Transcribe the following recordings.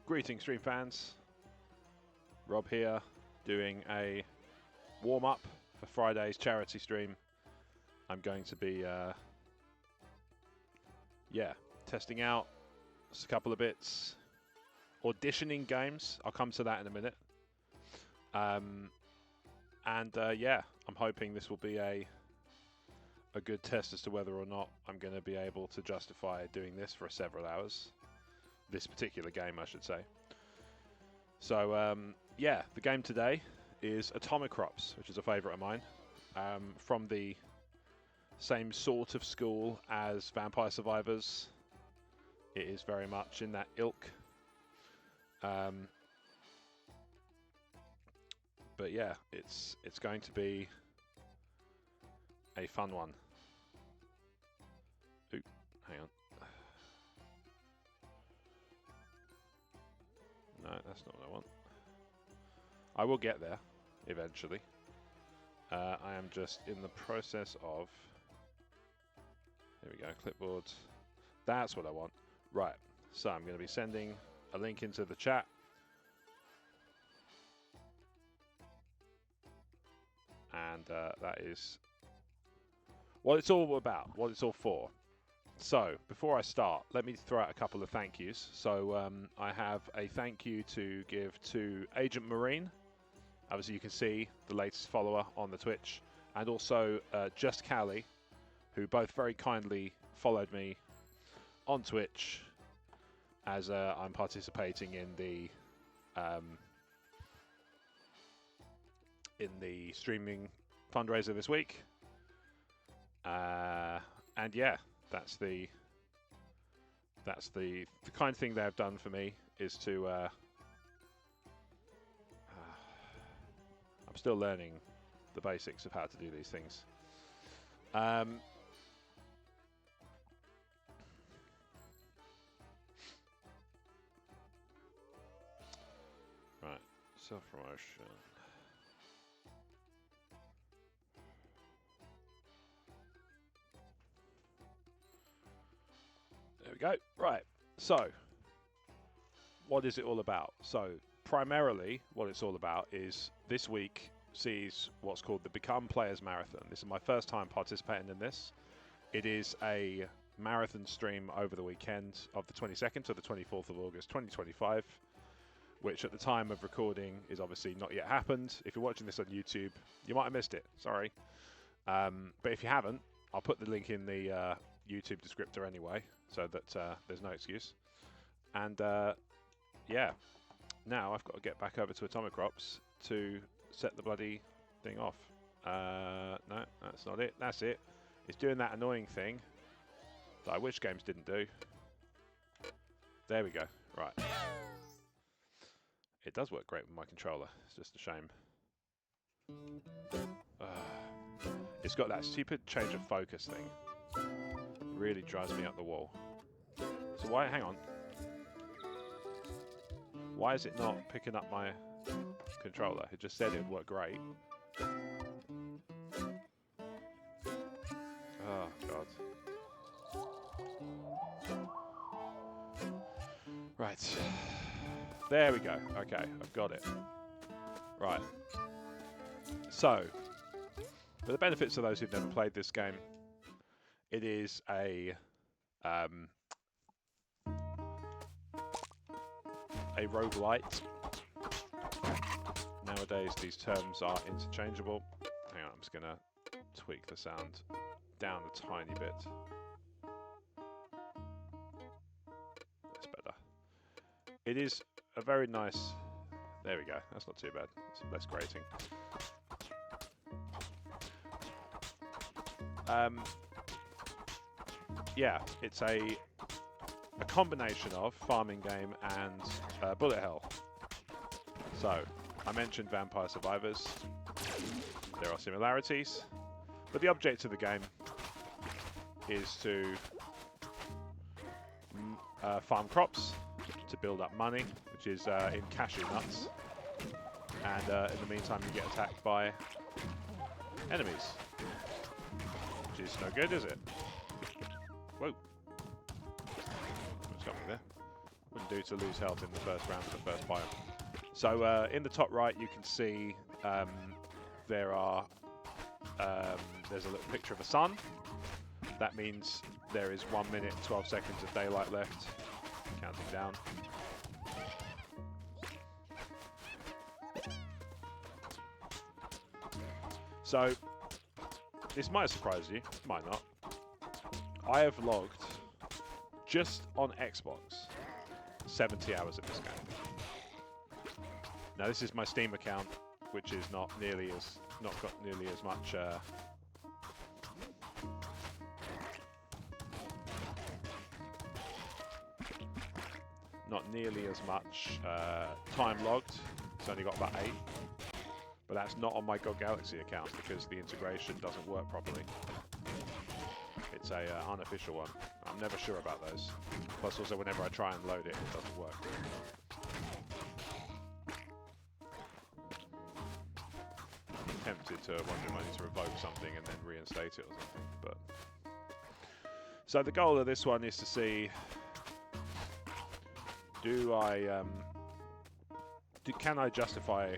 Greetings, stream fans. Rob here, doing a warm-up for Friday's charity stream. I'm going to be, testing out just a couple of bits, auditioning games. I'll come to that in a minute. I'm hoping this will be a good test as to whether or not I'm going to be able to justify doing this for several hours. This particular game, I should say. So, the game today is Atomicrops, which is a favourite of mine, from the same sort of school as Vampire Survivors. It is very much in that ilk. But yeah, it's going to be a fun one. Ooh, hang on. No, that's not what I want. I will get there eventually. I am just in the process of... Here we go, clipboard. That's what I want. Right, so I'm going to be sending a link into the chat. And that is what it's all about, what it's all for. So, before I start, let me throw out a couple of thank yous. So, I have a thank you to give to Agent Marine. Obviously, you can see the latest follower on the Twitch. And also, Just Callie, who both very kindly followed me on Twitch as I'm participating in the streaming fundraiser this week. And yeah, that's the kind of thing they've done for me, is to I'm still learning the basics of how to do these things. Right, self-promotion. There we go. Right, so what is it all about? So primarily what it's all about is this week sees what's called the Become Players Marathon. This is my first time participating in this. It is a marathon stream over the weekend of the 22nd to the 24th of August 2025, which at the time of recording is obviously not yet happened. If you're watching this on YouTube, you might have missed it, sorry. But if you haven't, I'll put the link in the YouTube descriptor anyway, so that there's no excuse. And yeah, now I've got to get back over to Atomicrops to set the bloody thing off. No, that's not it. That's it. It's doing that annoying thing that I wish games didn't do. There we go. Right. It does work great with my controller. It's just a shame. It's got that stupid change of focus thing. Really drives me up the wall. So why, hang on. Why is it not picking up my controller? It just said it would work great. Oh, God. Right. There we go. Okay, I've got it. Right. So, for the benefits of those who've never played this game, it is a roguelite. Nowadays, these terms are interchangeable. Hang on, I'm just going to tweak the sound down a tiny bit. That's better. It is a very nice... There we go. That's not too bad. It's less grating. Yeah, it's a combination of farming game and bullet hell. So, I mentioned Vampire Survivors. There are similarities, but the object of the game is to farm crops to build up money, which is in cashew nuts. And in the meantime, you get attacked by enemies, which is no good, is it? Whoa. What's happening there? What do to lose health in the first round of the first biome. So in the top right, you can see there's a little picture of a sun. That means there is 1 minute, 12 seconds of daylight left. Counting down. So, this might surprise you, might not. I have logged, just on Xbox, 70 hours of this game. Now this is my Steam account, which is not got nearly as much time logged. It's only got about 8. But that's not on my God Galaxy account because the integration doesn't work properly. It's a unofficial one. I'm never sure about those. Plus also whenever I try and load it, it doesn't work. I'm tempted to wonder if I need to revoke something and then reinstate it or something. But so the goal of this one is to see, can I justify?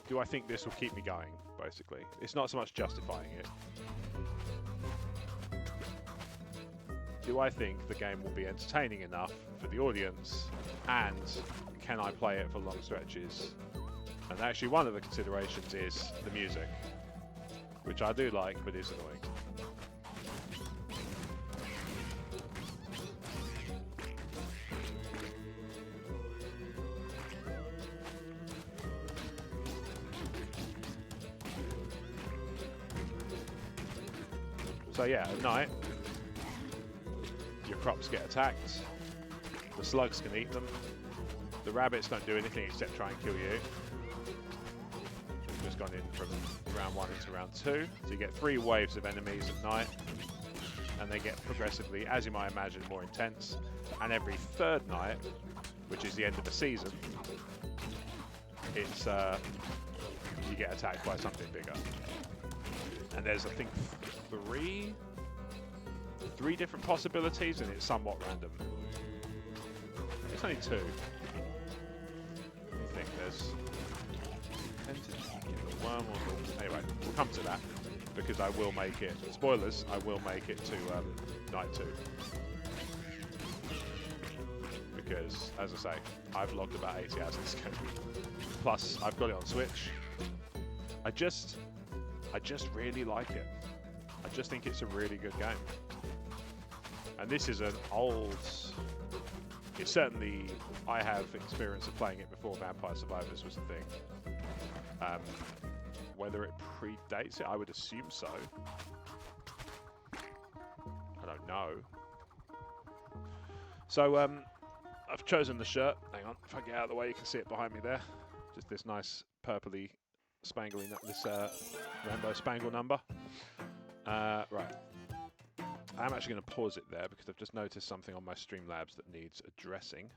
Do I think this will keep me going, basically? It's not so much justifying it. Do I think the game will be entertaining enough for the audience, and can I play it for long stretches? And actually one of the considerations is the music, which I do like, but is annoying. So yeah, at night, your crops get attacked, the slugs can eat them, the rabbits don't do anything except try and kill you. We've just gone in from round 1 into round 2, so you get 3 waves of enemies at night, and they get progressively, as you might imagine, more intense, and every 3rd night, which is the end of the season, it's you get attacked by something bigger. And there's, I think, 3 different possibilities, and it's somewhat random. It's only 2. I think there's one more. Anyway, we'll come to that because I will make it. Spoilers! I will make it to night 2 because, as I say, I've logged about 80 hours in this game. Plus, I've got it on Switch. I just really like it. I just think it's a really good game. And this is an old... It's certainly... I have experience of playing it before Vampire Survivors was a thing. Whether it predates it, I would assume so. I don't know. So, I've chosen the shirt. Hang on, if I get out of the way, you can see it behind me there. Just this nice purpley spangly, this rainbow spangle number. Right. I'm actually going to pause it there because I've just noticed something on my Streamlabs that needs addressing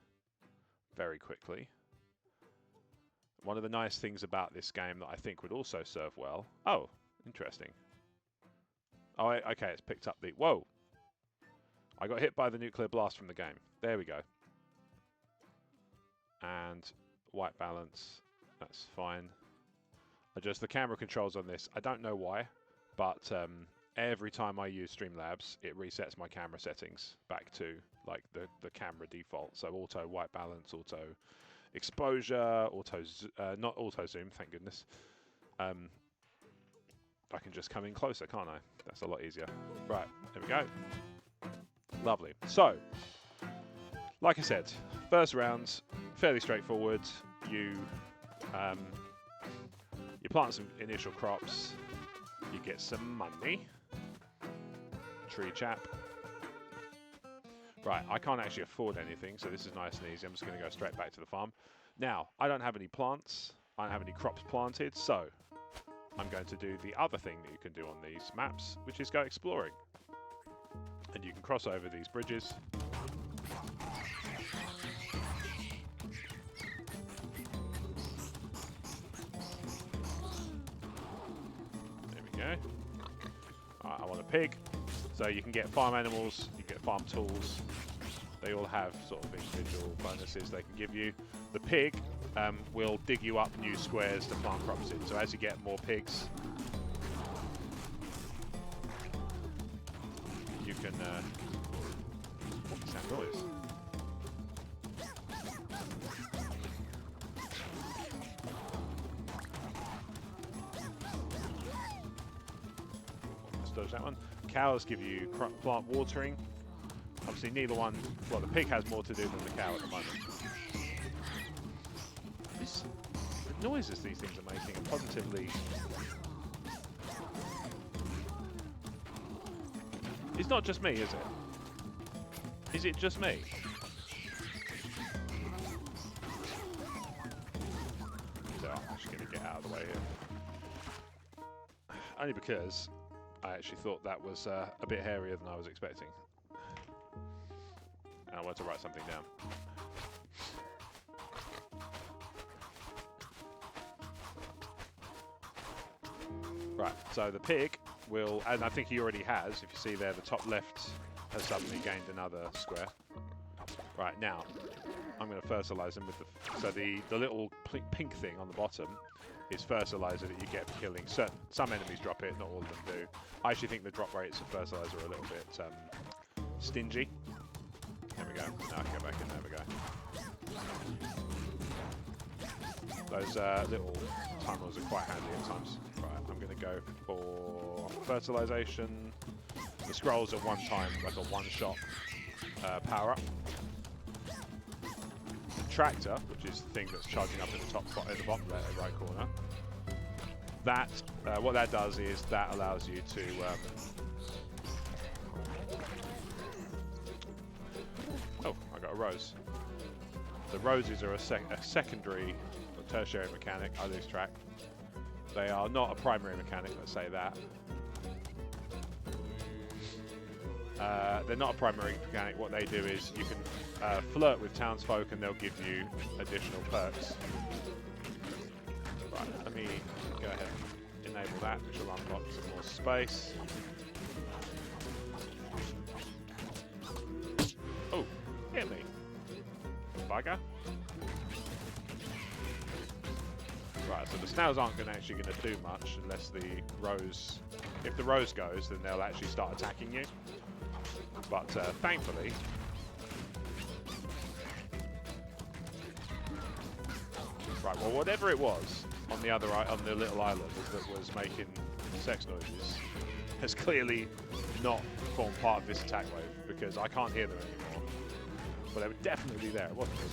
very quickly. One of the nice things about this game that I think would also serve well... Oh, interesting. Oh, okay, it's picked up the... Whoa! I got hit by the nuclear blast from the game. There we go. And white balance. That's fine. Adjust the camera controls on this. I don't know why, but every time I use Streamlabs, it resets my camera settings back to like the camera default. So auto white balance, auto exposure, not auto zoom, thank goodness. I can just come in closer, can't I? That's a lot easier. Right, there we go. Lovely. So, like I said, first round, fairly straightforward. You plant some initial crops, you get some money. Tree chap. Right, I can't actually afford anything, so this is nice and easy. I'm just going to go straight back to the farm. Now, I don't have any plants. I don't have any crops planted, so I'm going to do the other thing that you can do on these maps, which is go exploring. And you can cross over these bridges. There we go. Alright, I want a pig. So you can get farm animals, you get farm tools, They all have sort of individual bonuses they can give you. The pig will dig you up new squares to plant crops in. So as you get more pigs, you can... what's that noise? Let's dodge that one. Cows give you plant watering. Obviously neither one... Well, the pig has more to do than the cow at the moment. The noises these things are making are positively... It's not just me, is it? Is it just me? So I'm just going to get out of the way here. Only because I actually thought that was a bit hairier than I was expecting. And I wanted to write something down. Right, so the pig will, and I think he already has, if you see there, the top left has suddenly gained another square. Right, now, I'm going to fertilise him with the... So the little pink thing on the bottom is fertiliser that you get for killing certain... Some enemies drop it, not all of them do. I actually think the drop rates of fertiliser are a little bit stingy. There we go. Now I can go back in, there we go. Those little tunnels are quite handy at times. Right, I'm going to go for fertilisation. The scrolls are one time, like a one-shot power-up. The tractor, which is the thing that's charging up in the top, in the bottom right corner. That, what that does is that allows you to oh, I got a rose. The roses are a secondary or tertiary mechanic. I lose track. They are not a primary mechanic, let's say that. They're not a primary mechanic. What they do is you can flirt with townsfolk and they'll give you additional perks. Right, let me go ahead and enable that, which will unlock some more space. Oh, hit me. Bugger. Right, so the snails aren't actually going to do much unless the rose... If the rose goes, then they'll actually start attacking you. But thankfully... Right, well, whatever it was on the little island that was making sex noises has clearly not formed part of this attack wave, because I can't hear them anymore. But they were definitely there, wasn't it?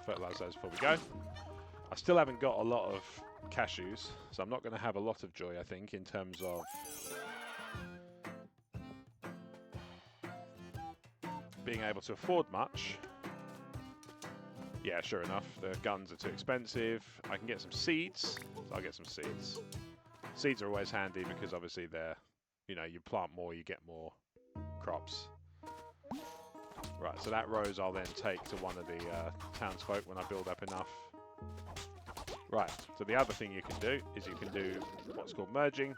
Fertilise those before we go. I still haven't got a lot of cashews, so I'm not going to have a lot of joy, I think, in terms of being able to afford much. Yeah, sure enough, the guns are too expensive. I can get some seeds, so I'll get some seeds. Seeds are always handy because obviously they're, you know, you plant more, you get more crops. Right, so that rose I'll then take to one of the townsfolk when I build up enough. Right, so the other thing you can do is you can do what's called merging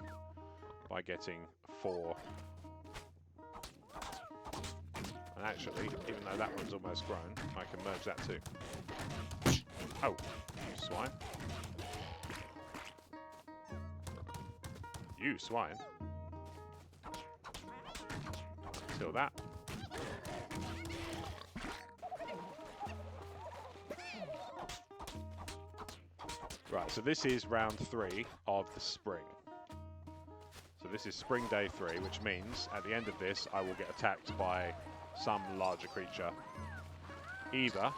by getting 4. And actually, even though that one's almost grown, I can merge that too. Oh, you swine. You swine. Kill that. Right, so this is round 3 of the spring. So this is spring day 3, which means at the end of this, I will get attacked by some larger creature. Either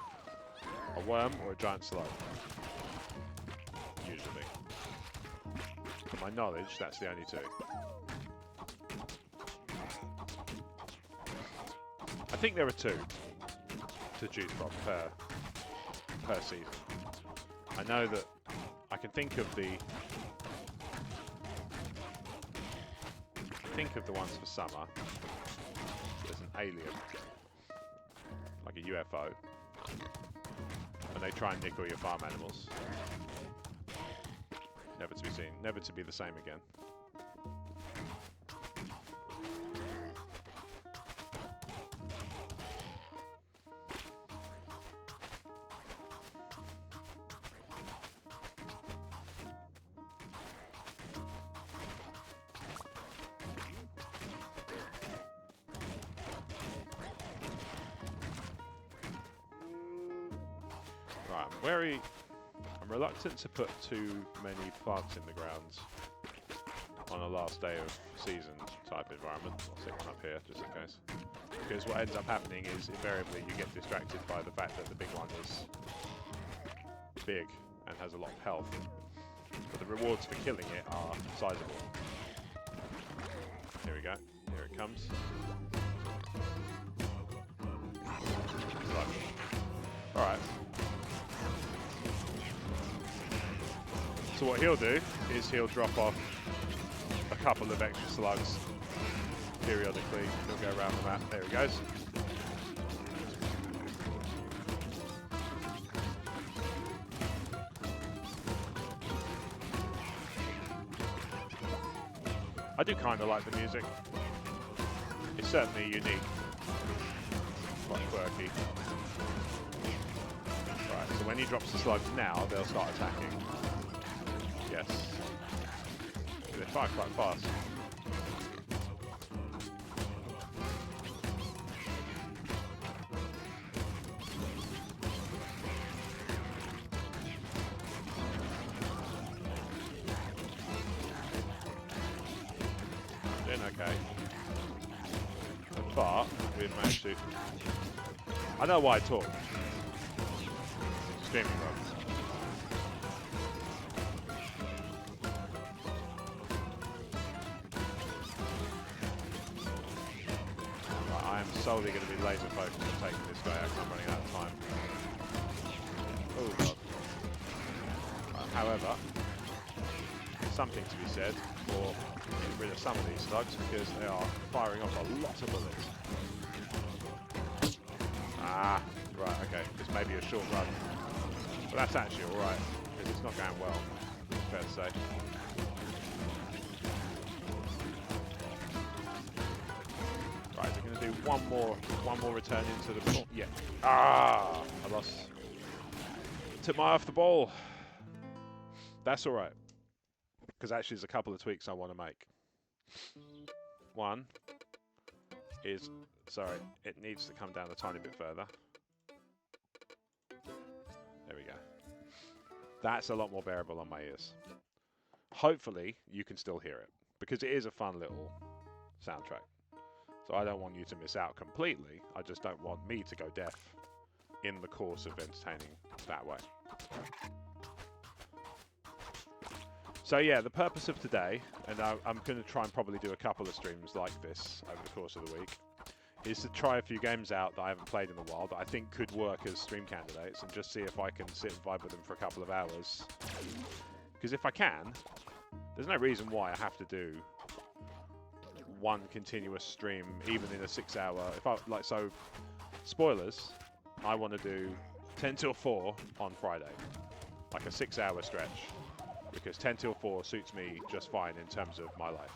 a worm or a giant slug. Usually. my knowledge, that's the only two. I think there are two to choose from per season. I know that I can think of the ones for summer. There's an alien, like a UFO, and they try and nick all your farm animals. Never to be seen, never to be the same again. Right, I'm reluctant to put too many plants in the ground on a last day of season type environment. I'll stick one up here just in case. Because what ends up happening is invariably you get distracted by the fact that the big one is big and has a lot of health. But the rewards for killing it are sizable. Here we go. Here it comes. Alright. So what he'll do is he'll drop off a couple of extra slugs periodically. He'll go around the map. There he goes. I do kind of like the music. It's certainly unique. Quite quirky. Right, so when he drops the slugs now, they'll start attacking. Yes. They fire quite fast. Doing okay. But we've managed to... I know why I talk. Streaming runs. Solely going to be laser focused on taking this guy out. I'm running out of time. Oh god. However, something to be said for getting rid of some of these slugs because they are firing off a lot of bullets. Ah, right, okay. This may be a short run. But that's actually alright, because it's not going well, fair to say. One more return into the ball. Yeah. Ah, I lost. Took my eye off the ball. That's all right. Because actually, there's a couple of tweaks I want to make. One is, sorry, it needs to come down a tiny bit further. There we go. That's a lot more bearable on my ears. Hopefully, you can still hear it because it is a fun little soundtrack. So I don't want you to miss out completely. I just don't want me to go deaf in the course of entertaining that way. So yeah, the purpose of today, and I'm going to try and probably do a couple of streams like this over the course of the week, is to try a few games out that I haven't played in a while that I think could work as stream candidates and just see if I can sit and vibe with them for a couple of hours. Because if I can, there's no reason why I have to do one continuous stream, even in a 6 hour. If I like, so spoilers, I want to do 10 till 4 on Friday, like a 6 hour stretch, because 10 till 4 suits me just fine in terms of my life.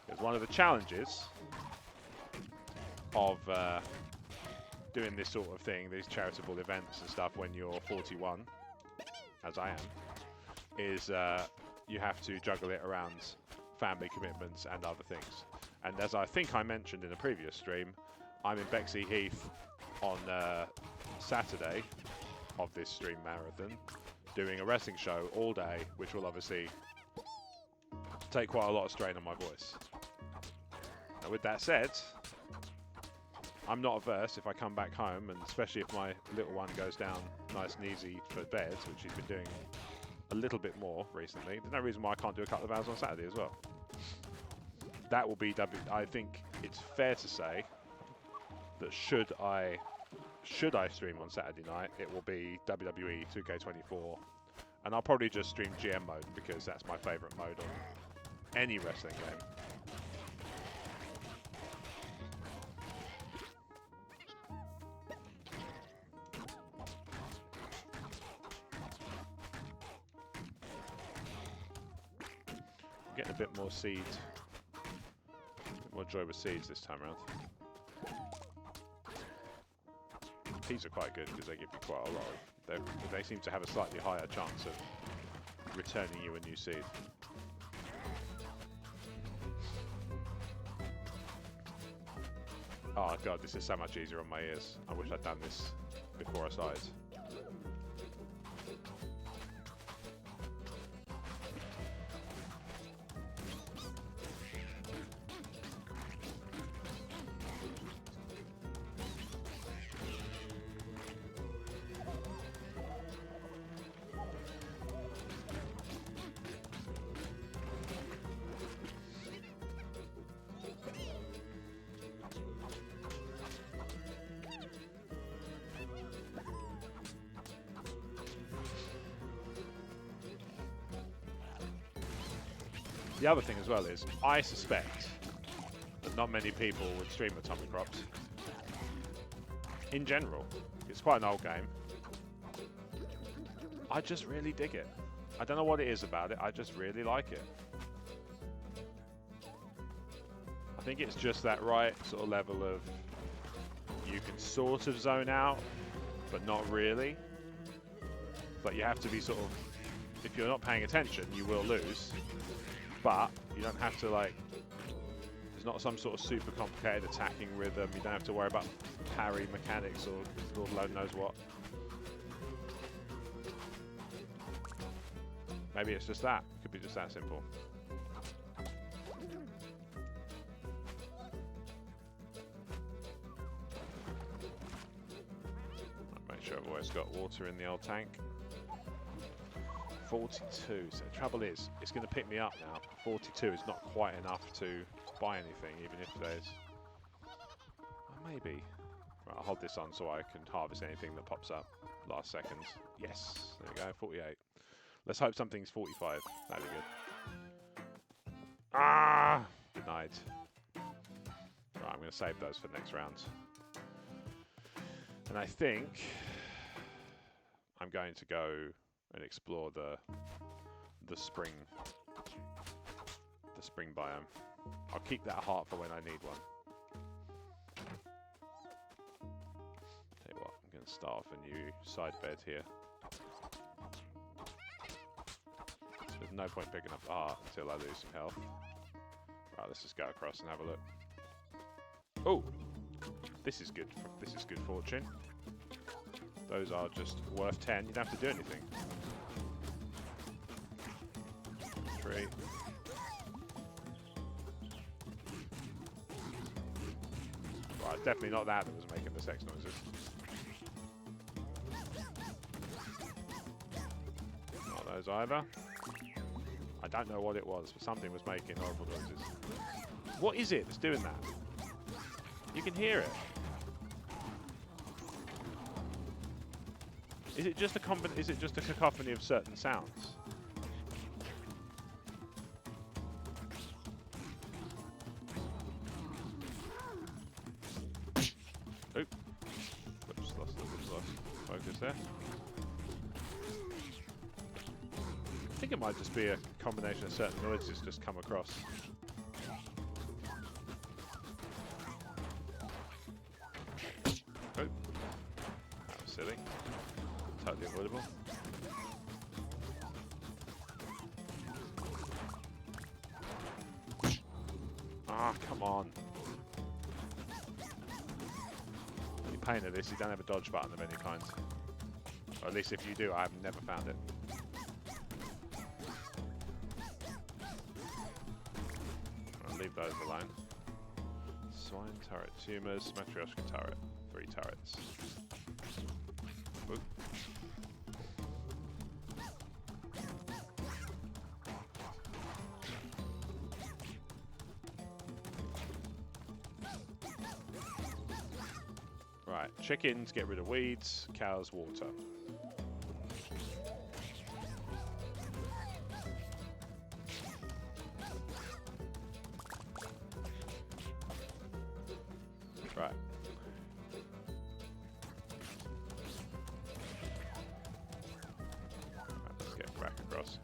Because one of the challenges of doing this sort of thing, these charitable events and stuff, when you're 41, as I am, is you have to juggle it around family commitments and other things. And as I think I mentioned in a previous stream, I'm in Bexley Heath on Saturday of this stream marathon, doing a wrestling show all day, which will obviously take quite a lot of strain on my voice. Now, with that said, I'm not averse if I come back home, and especially if my little one goes down nice and easy for bed, which he's been doing a little bit more recently. There's no reason why I can't do a couple of hours on Saturday as well. That will be I think it's fair to say that should I stream on Saturday night, it will be WWE 2K24, and I'll probably just stream GM mode because that's my favourite mode on any wrestling game. I'm getting a bit more seeds, a bit more joy with seeds this time around. These are quite good because they give you quite a lot of... They seem to have a slightly higher chance of returning you a new seed. Oh god, this is so much easier on my ears. I wish I'd done this before I started. The other thing as well is, I suspect that not many people would stream Atomicrops. In general, it's quite an old game. I just really dig it. I don't know what it is about it, I just really like it. I think it's just that right sort of level of, you can sort of zone out, but not really. But you have to be sort of, if you're not paying attention, you will lose. But you don't have to, like, there's not some sort of super complicated attacking rhythm. You don't have to worry about parry mechanics or Lord knows what. Maybe it's just that. Could be just that simple. Make sure I've always got water in the old tank. 42, so the trouble is, it's going to pick me up now. 42 is not quite enough to buy anything, even if there's... Well, maybe. Right, I'll hold this on so I can harvest anything that pops up. Last seconds. Yes, there we go, 48. Let's hope something's 45. That'd be good. Ah! Denied. Right, I'm going to save those for the next round. And I think I'm going to go and explore the spring biome. I'll keep that heart for when I need one. Tell you what, I'm going to start off a new side bed here. So there's no point picking up the heart until I lose some health. Right, let's just go across and have a look. Oh, this is good. This is good fortune. Those are just worth 10. You don't have to do anything. 3. Right, definitely not that was making the sex noises. Not those either. I don't know what it was, but something was making horrible noises. What is it that's doing that? You can hear it. Is it just a cacophony of certain sounds? Oop. Whoops, lost focus there. I think it might just be a combination of certain noises just come across. Oh. That was silly. Totally avoidable. Ah, come on. The pain of this, you don't have a dodge button of any kind. Or at least if you do, I have never found it. I'll leave those alone. Swine turret, tumors, Matryoshka turret. 3 turrets. Oop. Right, chickens get rid of weeds, cows water. Right. Let's get back across.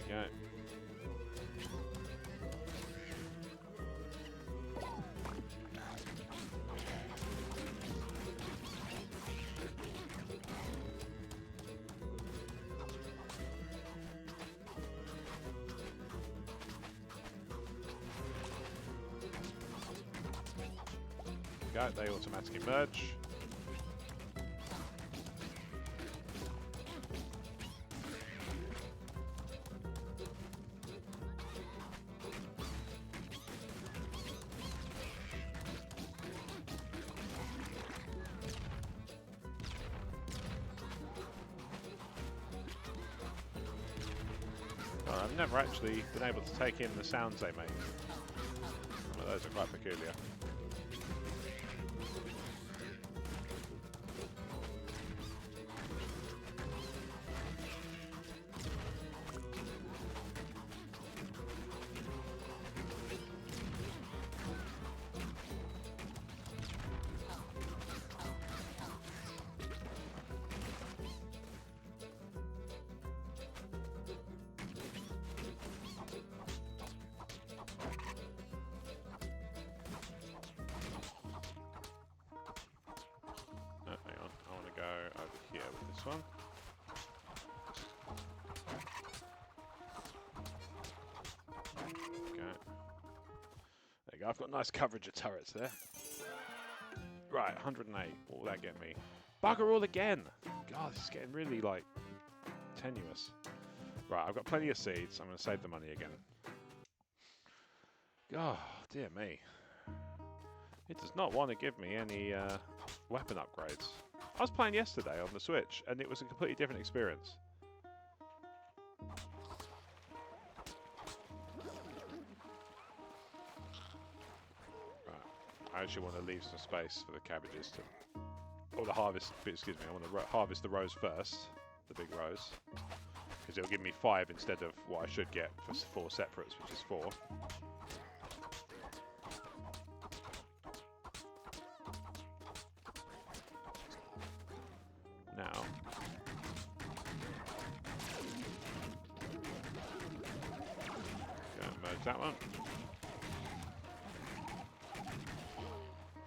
There we go. Go, they automatically merge. Oh, I've never actually been able to take in the sounds they make. Some of those are quite peculiar. Over here with this one. Okay. There you go. I've got nice coverage of turrets there. Right, 108. What will that get me? Bugger all again! God, this is getting really, like, tenuous. Right, I've got plenty of seeds. I'm going to save the money again. Oh, dear me. It does not want to give me any weapon upgrades. I was playing yesterday on the Switch, and it was a completely different experience. Right. I actually want to leave some space for the cabbages to... Or the harvest... Excuse me, I want to harvest the rows first. The big rows. Because it'll give me 5 instead of what I should get for 4 separates, which is 4. Now, go and merge that one.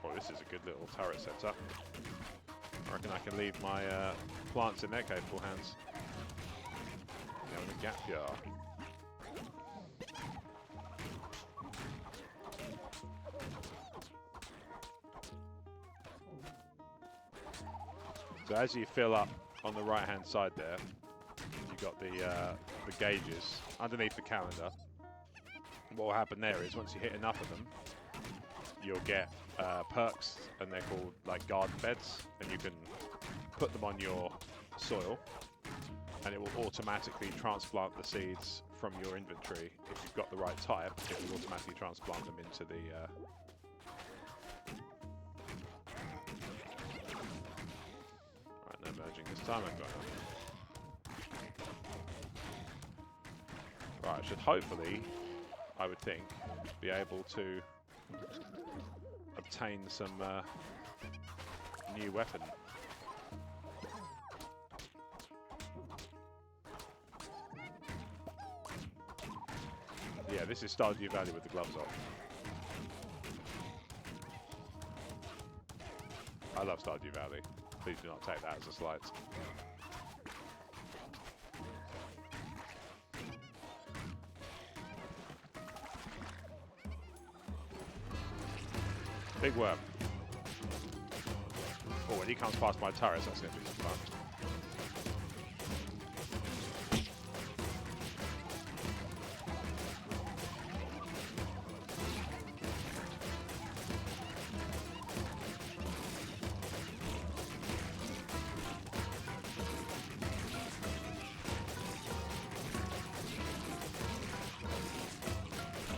Oh, this is a good little turret setup. I reckon I can leave my plants in their capable hands. Now in the gap yard. So as you fill up on the right hand side there, you've got the gauges underneath the calendar. What will happen there is once you hit enough of them, you'll get perks, and they're called like garden beds, and you can put them on your soil, and it will automatically transplant the seeds from your inventory. If you've got the right type, it will automatically transplant them into the merging this time I've got Right, I should hopefully, I would think, be able to obtain some new weapon. Yeah, this is Stardew Valley with the gloves off. I love Stardew Valley. Please do not take that as a slight. Big worm. Oh, when he comes past my turrets, that's going to be some fun.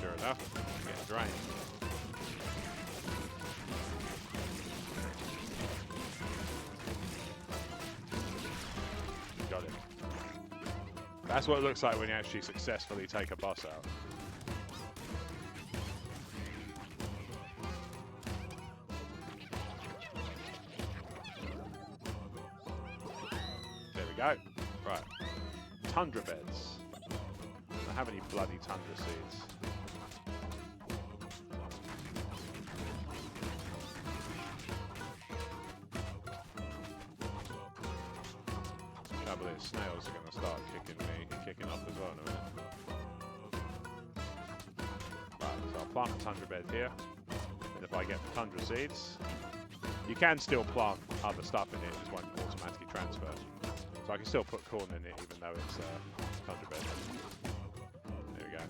Sure enough, get drain. Got it. That's what it looks like when you actually successfully take a boss out. There we go. Right. Tundra beds. I don't have any bloody tundra seeds. Trouble is, snails are going to start kicking off as well in a minute. Right, so I'll plant a tundra bed here. And if I get tundra seeds, you can still plant other stuff in it, it just won't automatically transfer. So I can still put corn in it even though it's tundra bed. There we go.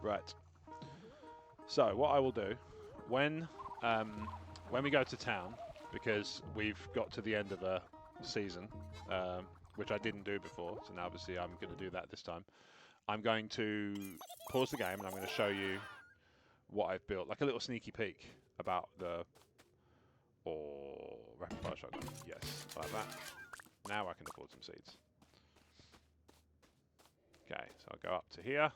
Right. So what I will do when we go to town, because we've got to the end of a season, which I didn't do before, so now obviously I'm going to do that this time. I'm going to pause the game and I'm going to show you what I've built, like a little sneaky peek about the rapid fire shotgun. Yes, like that. Now I can afford some seeds. Okay, so I'll go up to here.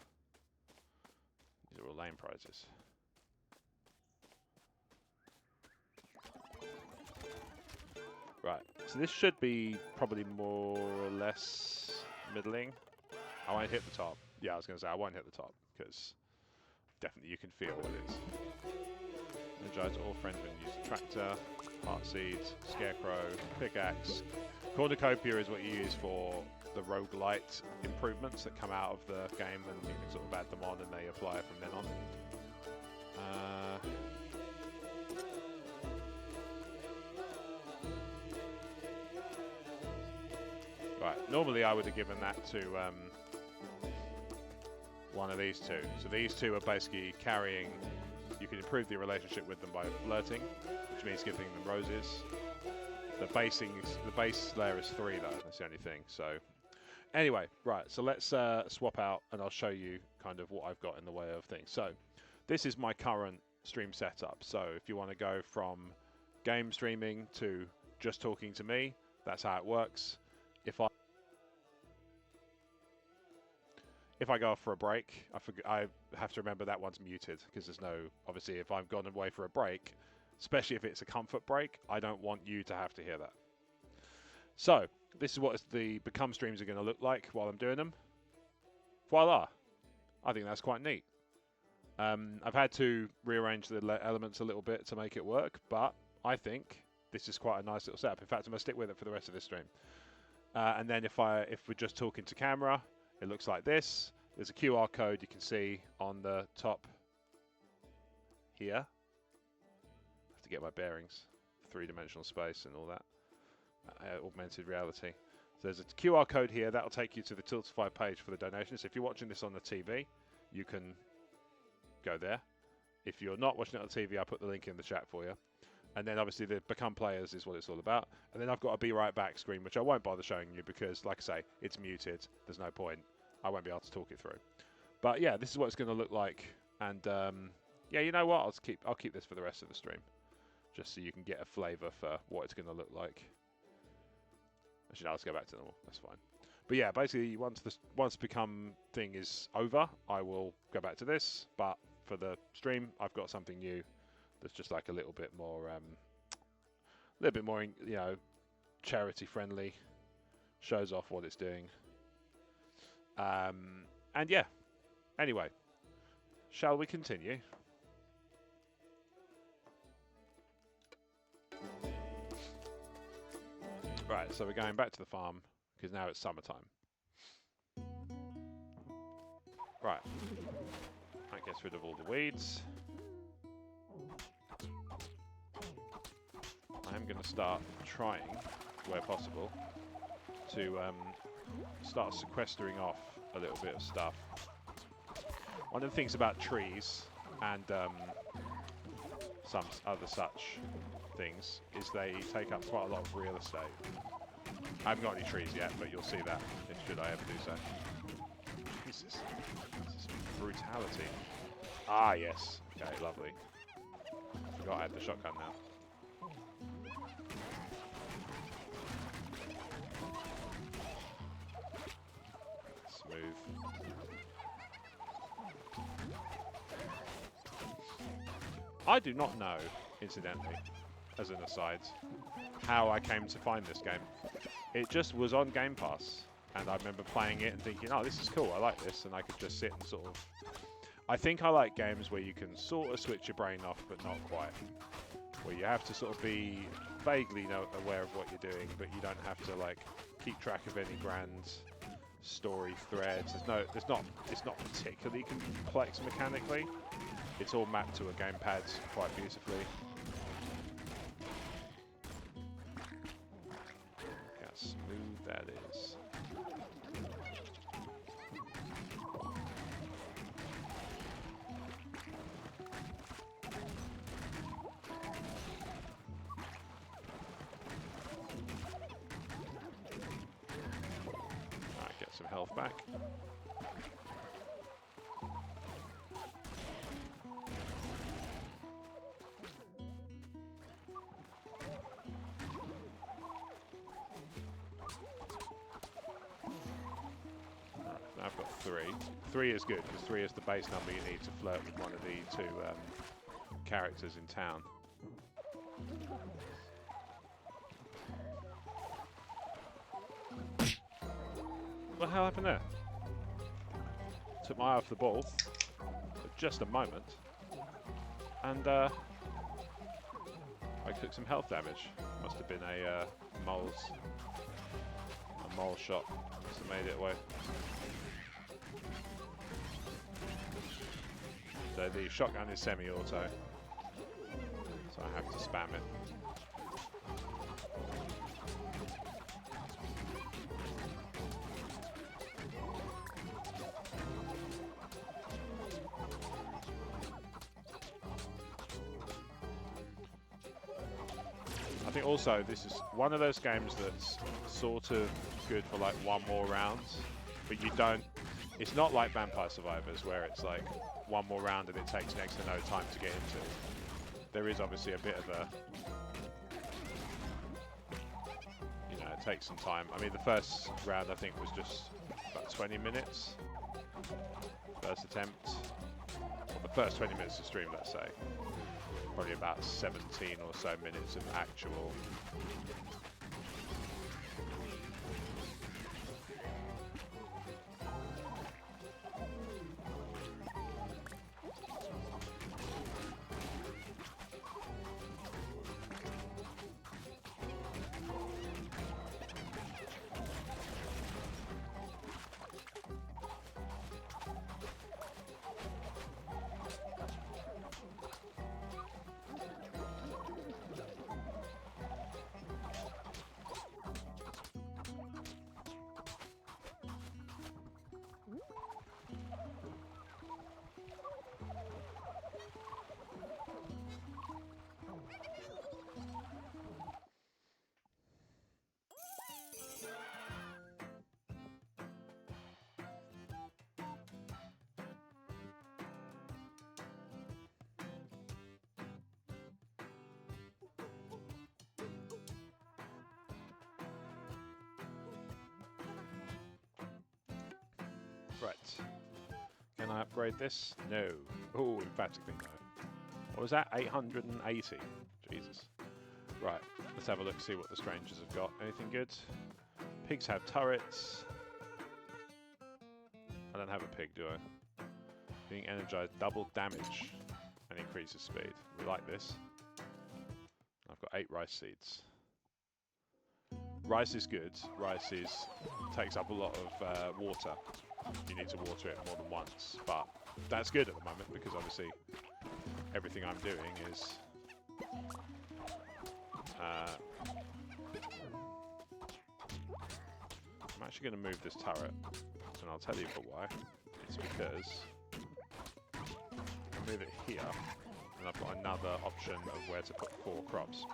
These are all lane prizes. Right, so this should be probably more or less middling. I won't hit the top. Yeah, I was going to say I won't hit the top because definitely you can feel what it is. Energize all friends when you use the tractor, heart seeds, scarecrow, pickaxe. Cornucopia is what you use for the roguelite improvements that come out of the game, and you can sort of add them on and they apply from then on. Right, normally I would have given that to one of these two. So these two are basically carrying, you can improve the relationship with them by flirting, which means giving them roses. The base layer is 3 though, that's the only thing. So anyway, right, so let's swap out and I'll show you kind of what I've got in the way of things. So this is my current stream setup. So if you want to go from game streaming to just talking to me, that's how it works. If I go off for a break, I have to remember that one's muted because there's no, obviously if I've gone away for a break, especially if it's a comfort break, I don't want you to have to hear that. So this is what the Become streams are going to look like while I'm doing them. Voila! I think that's quite neat. I've had to rearrange the elements a little bit to make it work, but I think this is quite a nice little setup. In fact, I'm going to stick with it for the rest of this stream. And then if we're just talking to camera, it looks like this. There's a QR code you can see on the top here. I have to get my bearings. 3-dimensional space and all that. Augmented reality. So there's a QR code here. That'll take you to the Tiltify page for the donations. So if you're watching this on the TV, you can go there. If you're not watching it on TV, I'll put the link in the chat for you. And then obviously the Become Players is what it's all about. And then I've got a Be Right Back screen, which I won't bother showing you because, like I say, it's muted. There's no point. I won't be able to talk it through. But yeah, this is what it's going to look like. And yeah, you know what? I'll keep this for the rest of the stream, just so you can get a flavour for what it's going to look like. Actually, no, let's go back to normal. That's fine. But yeah, basically, once Become thing is over, I will go back to this. But for the stream, I've got something new that's just like a little bit more, you know, charity friendly. Shows off what it's doing. And yeah. Anyway, shall we continue? Right, so we're going back to the farm because now it's summertime. Right. That gets rid of all the weeds. I am going to start trying, where possible, to start sequestering off a little bit of stuff. One of the things about trees and some other such things is they take up quite a lot of real estate. I haven't got any trees yet, but you'll see that should I ever do so. Jesus. This is brutality. Ah, yes. Okay, lovely. Forgot I had the shotgun now. Smooth. I do not know, incidentally, as an aside, how I came to find this game. It just was on Game Pass, and I remember playing it and thinking, oh, this is cool, I like this, and I could just sit and sort of... I think I like games where you can sort of switch your brain off, but not quite. Where you have to sort of be vaguely aware of what you're doing, but you don't have to, like, keep track of any grand story threads. It's not particularly complex mechanically. It's all mapped to a gamepad quite beautifully. Look how smooth that is. Alright, get some health back. I've got 3. 3 is good, because 3 is the base number you need to flirt with one of the 2 characters in town. What the hell happened there? Took my eye off the ball for just a moment, and I took some health damage. Must have been a mole shot. Must have made it away. So the shotgun is semi-auto, so I have to spam it. I think also this is one of those games that's sort of good for like one more round, but you don't... It's not like Vampire Survivors where it's like one more round and it takes next to no time to get into. There is obviously a bit of a... You know, it takes some time. I mean, the first round I think was just about 20 minutes. First attempt. Well, the first 20 minutes of stream, let's say. Probably about 17 or so minutes of actual... Right. Can I upgrade this? No. Oh, emphatically no. What was that? 880. Jesus. Right. Let's have a look, see what the strangers have got. Anything good? Pigs have turrets. I don't have a pig, do I? Being energized, double damage and increases speed. We like this. I've got 8 rice seeds. Rice is good. Rice takes up a lot of water. You need to water it more than once, but that's good at the moment because obviously everything I'm doing is I'm actually going to move this turret, and I'll tell you for why. It's because I move it here, and I've got another option of where to put 4 crops.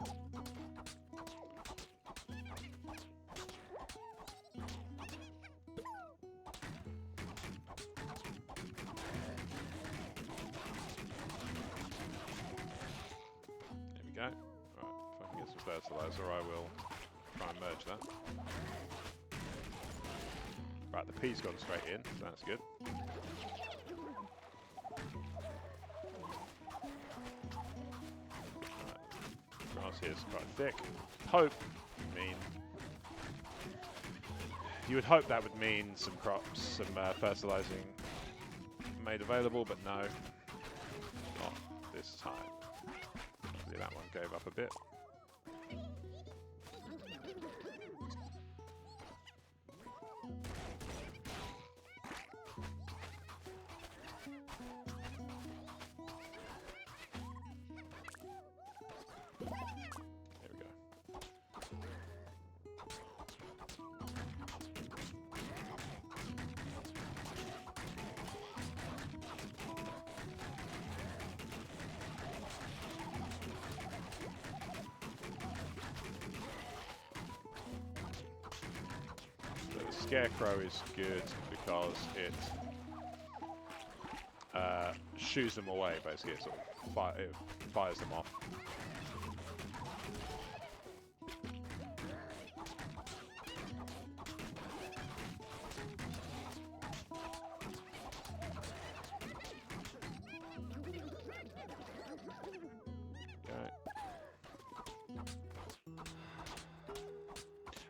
There we go. Right, if I can get some fertilizer, I will try and merge that. Right, the pea's gone straight in, so that's good. Right, grass here is quite thick. You would hope that would mean some crops, some fertilizing made available, but no, not this time. Hopefully that one gave up a bit. Scarecrow is good because it shoos them away, basically. It sort of it fires them off.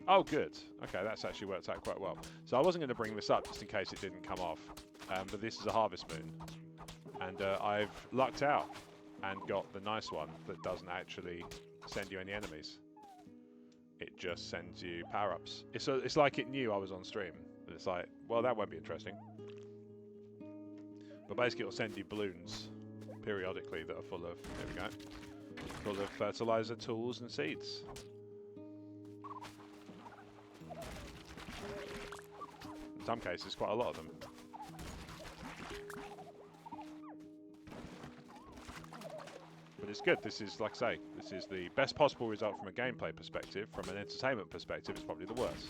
Oh, good. Okay, that's actually worked out quite well. So I wasn't going to bring this up just in case it didn't come off, but this is a harvest moon, and I've lucked out and got the nice one that doesn't actually send you any enemies. It just sends you power-ups. It's like it knew I was on stream, but it's like, well, that won't be interesting. But basically, it'll send you balloons periodically that are full of, there we go, full of fertilizer, tools, and seeds. In some cases, quite a lot of them. But it's good. This is, like I say, this is the best possible result from a gameplay perspective. From an entertainment perspective, it's probably the worst.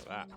That.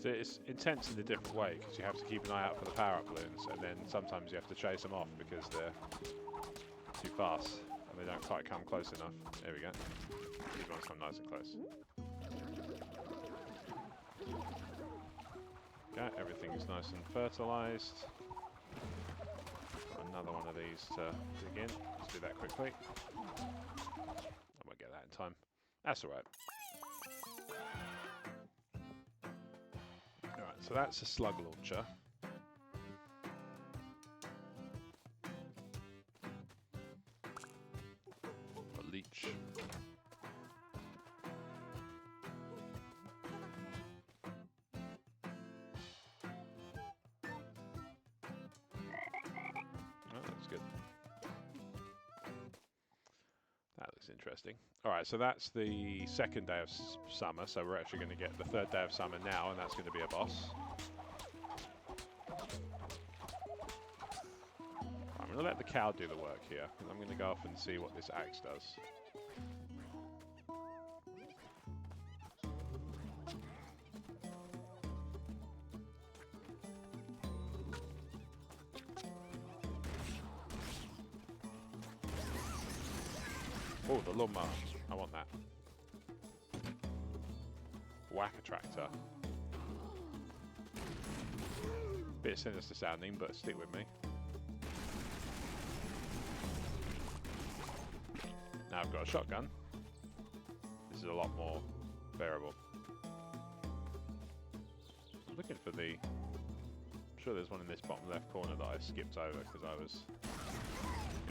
So it's intense in a different way because you have to keep an eye out for the power-up balloons, and then sometimes you have to chase them off because they're too fast and they don't quite come close enough. There we go. These ones come nice and close. Okay, everything is nice and fertilized. Got another one of these to dig in. Let's do that quickly. I won't get that in time. That's alright. Alright, so that's a slug launcher. A leech. good. That looks interesting. All right, so that's the second day of summer. So we're actually going to get the third day of summer now, and that's going to be a boss. I'm going to let the cow do the work here, and I'm going to go off and see what this axe does. Oh, the lawnmower. I want that. Whacker tractor. Bit sinister sounding, but stick with me. Now I've got a shotgun. This is a lot more bearable. I'm looking for the... I'm sure there's one in this bottom left corner that I skipped over because I was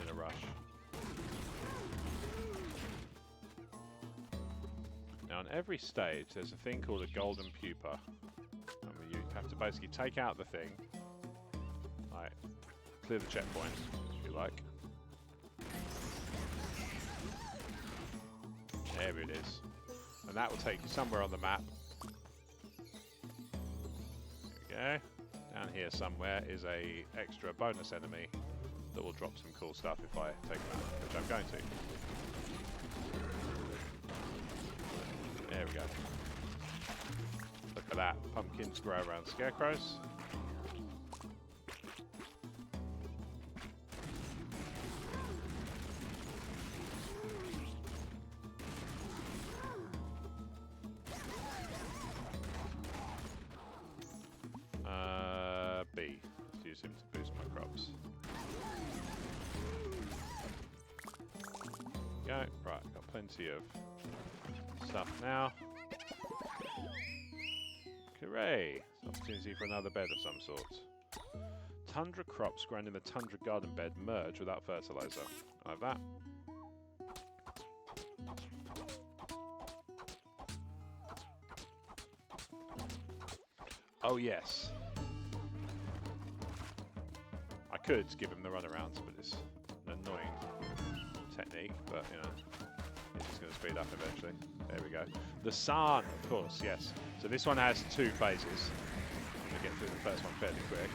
in a rush. Now on every stage there's a thing called a golden pupa. And you have to basically take out the thing. Right, clear the checkpoint, if you like. There it is. And that will take you somewhere on the map. There we go. Down here somewhere is a extra bonus enemy that will drop some cool stuff if I take them out, which I'm going to. There we go. Look at that. Pumpkins grow around scarecrows. B. Let's use him to boost my crops. Go. Right, got plenty of stuff now. Hooray! It's an opportunity for another bed of some sort. Tundra crops grown in the tundra garden bed merge without fertilizer. I have that. Oh yes. I could give him the runarounds, but it's an annoying technique, but you know, it's just going to speed up eventually. There we go. The sun, of course, yes. So this one has 2 phases. I'm going to get through the first one fairly quick.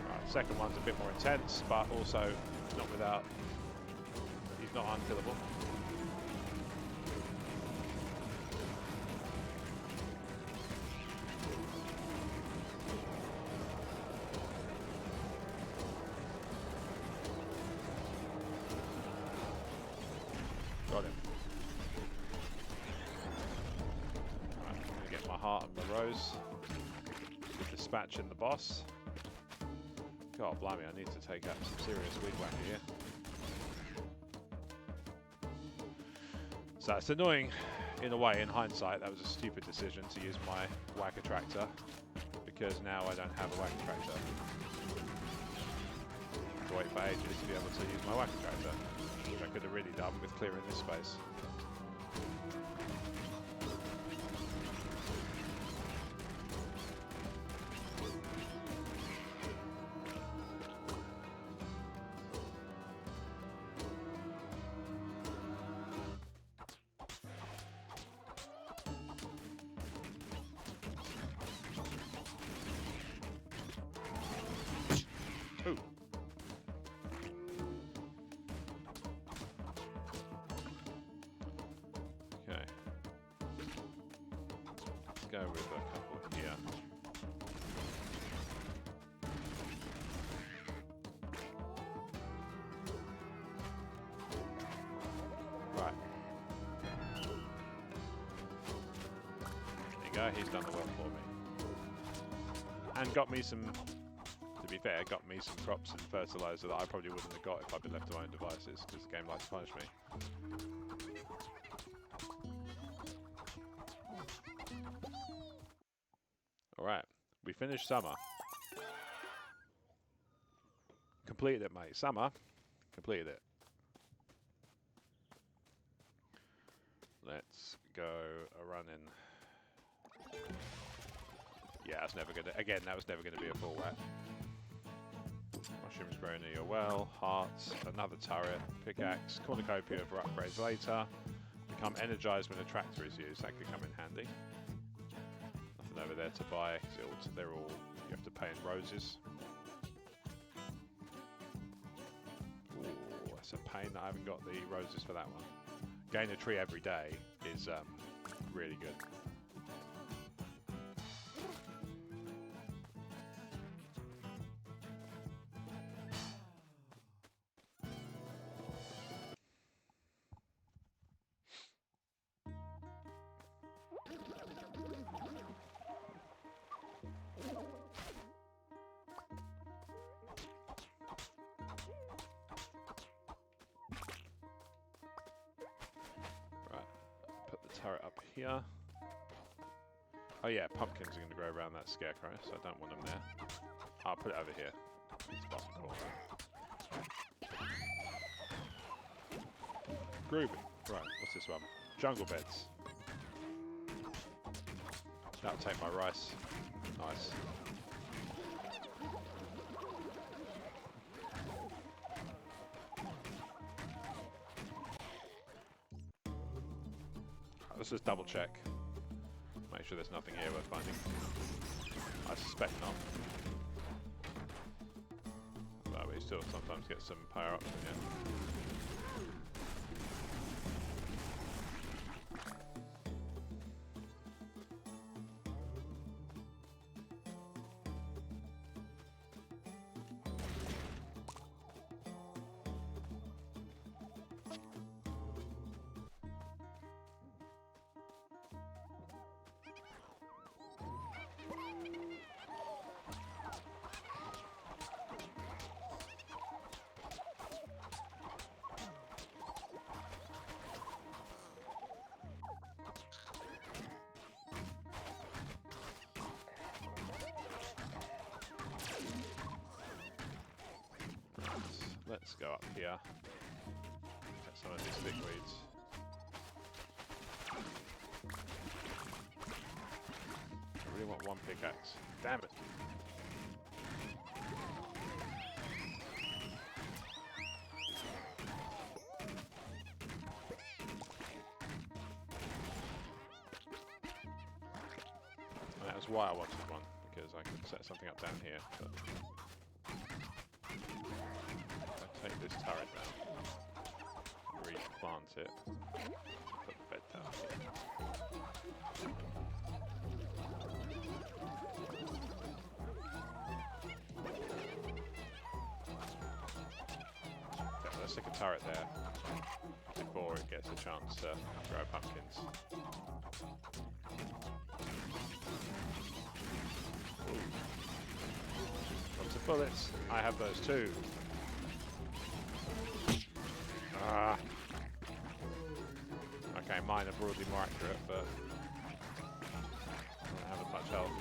Right, the second one's a bit more intense, but also not without... He's not unkillable. Got him. Right, I'm going to get my heart and my rose. Dispatching the boss. God blimey, I need to take out some serious weed whacker here. So it's annoying in a way, in hindsight. That was a stupid decision to use my whacker tractor, because now I don't have a whacker tractor. I have to wait for ages to be able to use my whacker tractor, which I could have really done with clearing this space. Ooh. Okay. Let's go with a couple here. Right. There you go, he's done the work for me. And got me some... To be fair, got me some crops and fertilizer that I probably wouldn't have got if I'd been left to my own devices, because the game likes to punish me. Alright, we finished summer. Completed it, mate. Summer, completed it. Let's go a running. Yeah, that's never gonna. Again, that was never gonna be a full wet. Mushrooms growing near your well. Hearts. Another turret. Pickaxe. Cornucopia for upgrades later. Become energized when a tractor is used. That could come in handy. Nothing over there to buy. They're all. You have to pay in roses. Ooh, that's a pain that I haven't got the roses for that one. Gain a tree every day is really good. Turret up here. Oh yeah, pumpkins are going to grow around that scarecrow, so I don't want them there. I'll put it over here. It's bottom corner. Groovy. Right, what's this one? Jungle beds. That'll take my rice. Nice. Let's just double check. Make sure there's nothing here worth finding. I suspect not. But we still sometimes get some power-ups in here. Let's go up here. Get some of these bigweeds. I really want one pickaxe. Damn it! And that was why I wanted one, because I could set something up down here. But take this turret down, replant it, put the bed down here. Okay, let's stick a turret there before it gets a chance to grow pumpkins. Ooh. Lots of bullets. I have those too. Ah. Okay, mine are broadly more accurate, but I don't have as much health.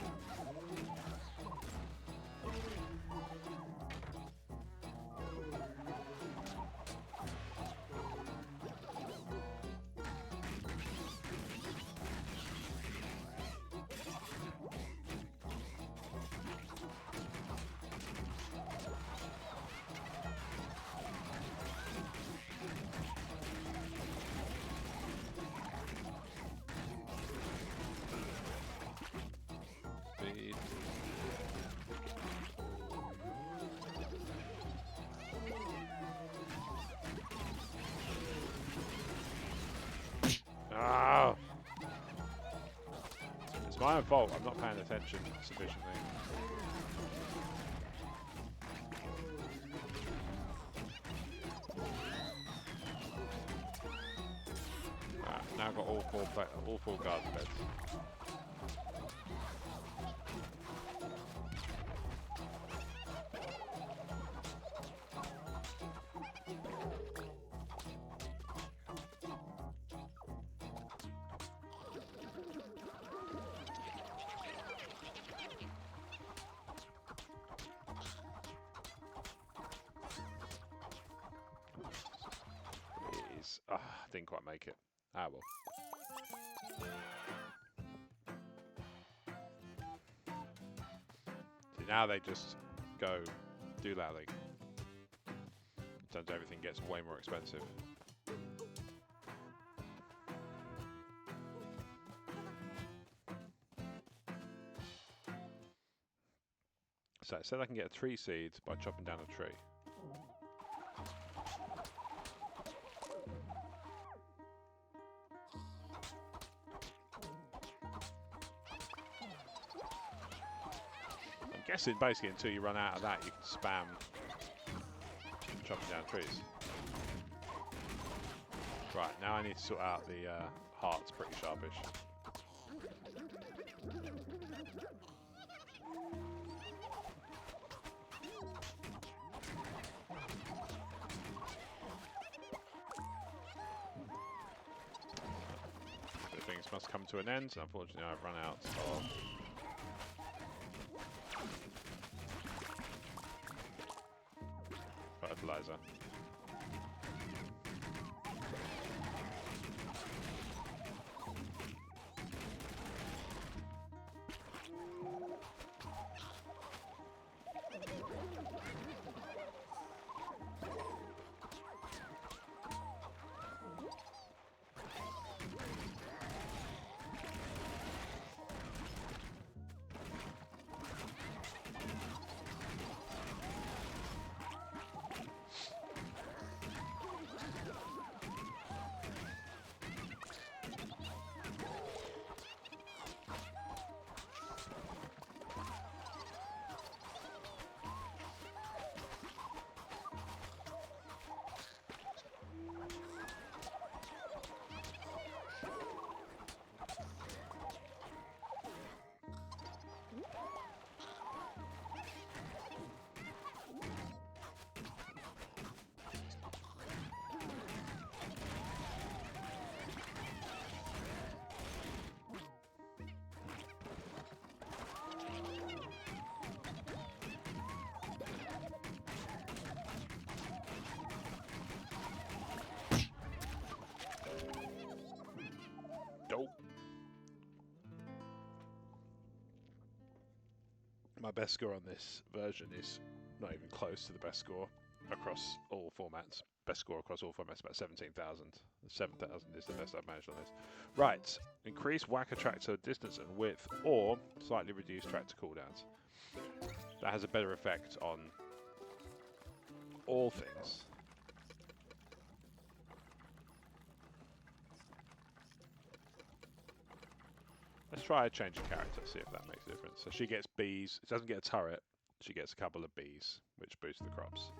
Ah! It's my own fault. I'm not paying attention sufficiently. Now I've got all four garden beds. Didn't quite make it. Ah well. See, now they just go doolally. Turns out everything gets way more expensive. So it said I can get 3 seeds by chopping down a tree. I'm guessing basically until you run out of that you can spam chopping down trees. Right, now I need to sort out the hearts pretty sharpish. But things must come to an end, so unfortunately I've run out of fertilizer. Dope. My best score on this version is not even close to the best score across all formats. Best score across all formats about 17,000. 7,000 is the best I've managed on this. Right, increase whack attractor distance and width, or slightly reduce tractor cooldowns. That has a better effect on all things. Let's try a change of character, see if that makes a difference. So she gets bees. It doesn't get a turret. She gets a couple of bees, which boost the crops.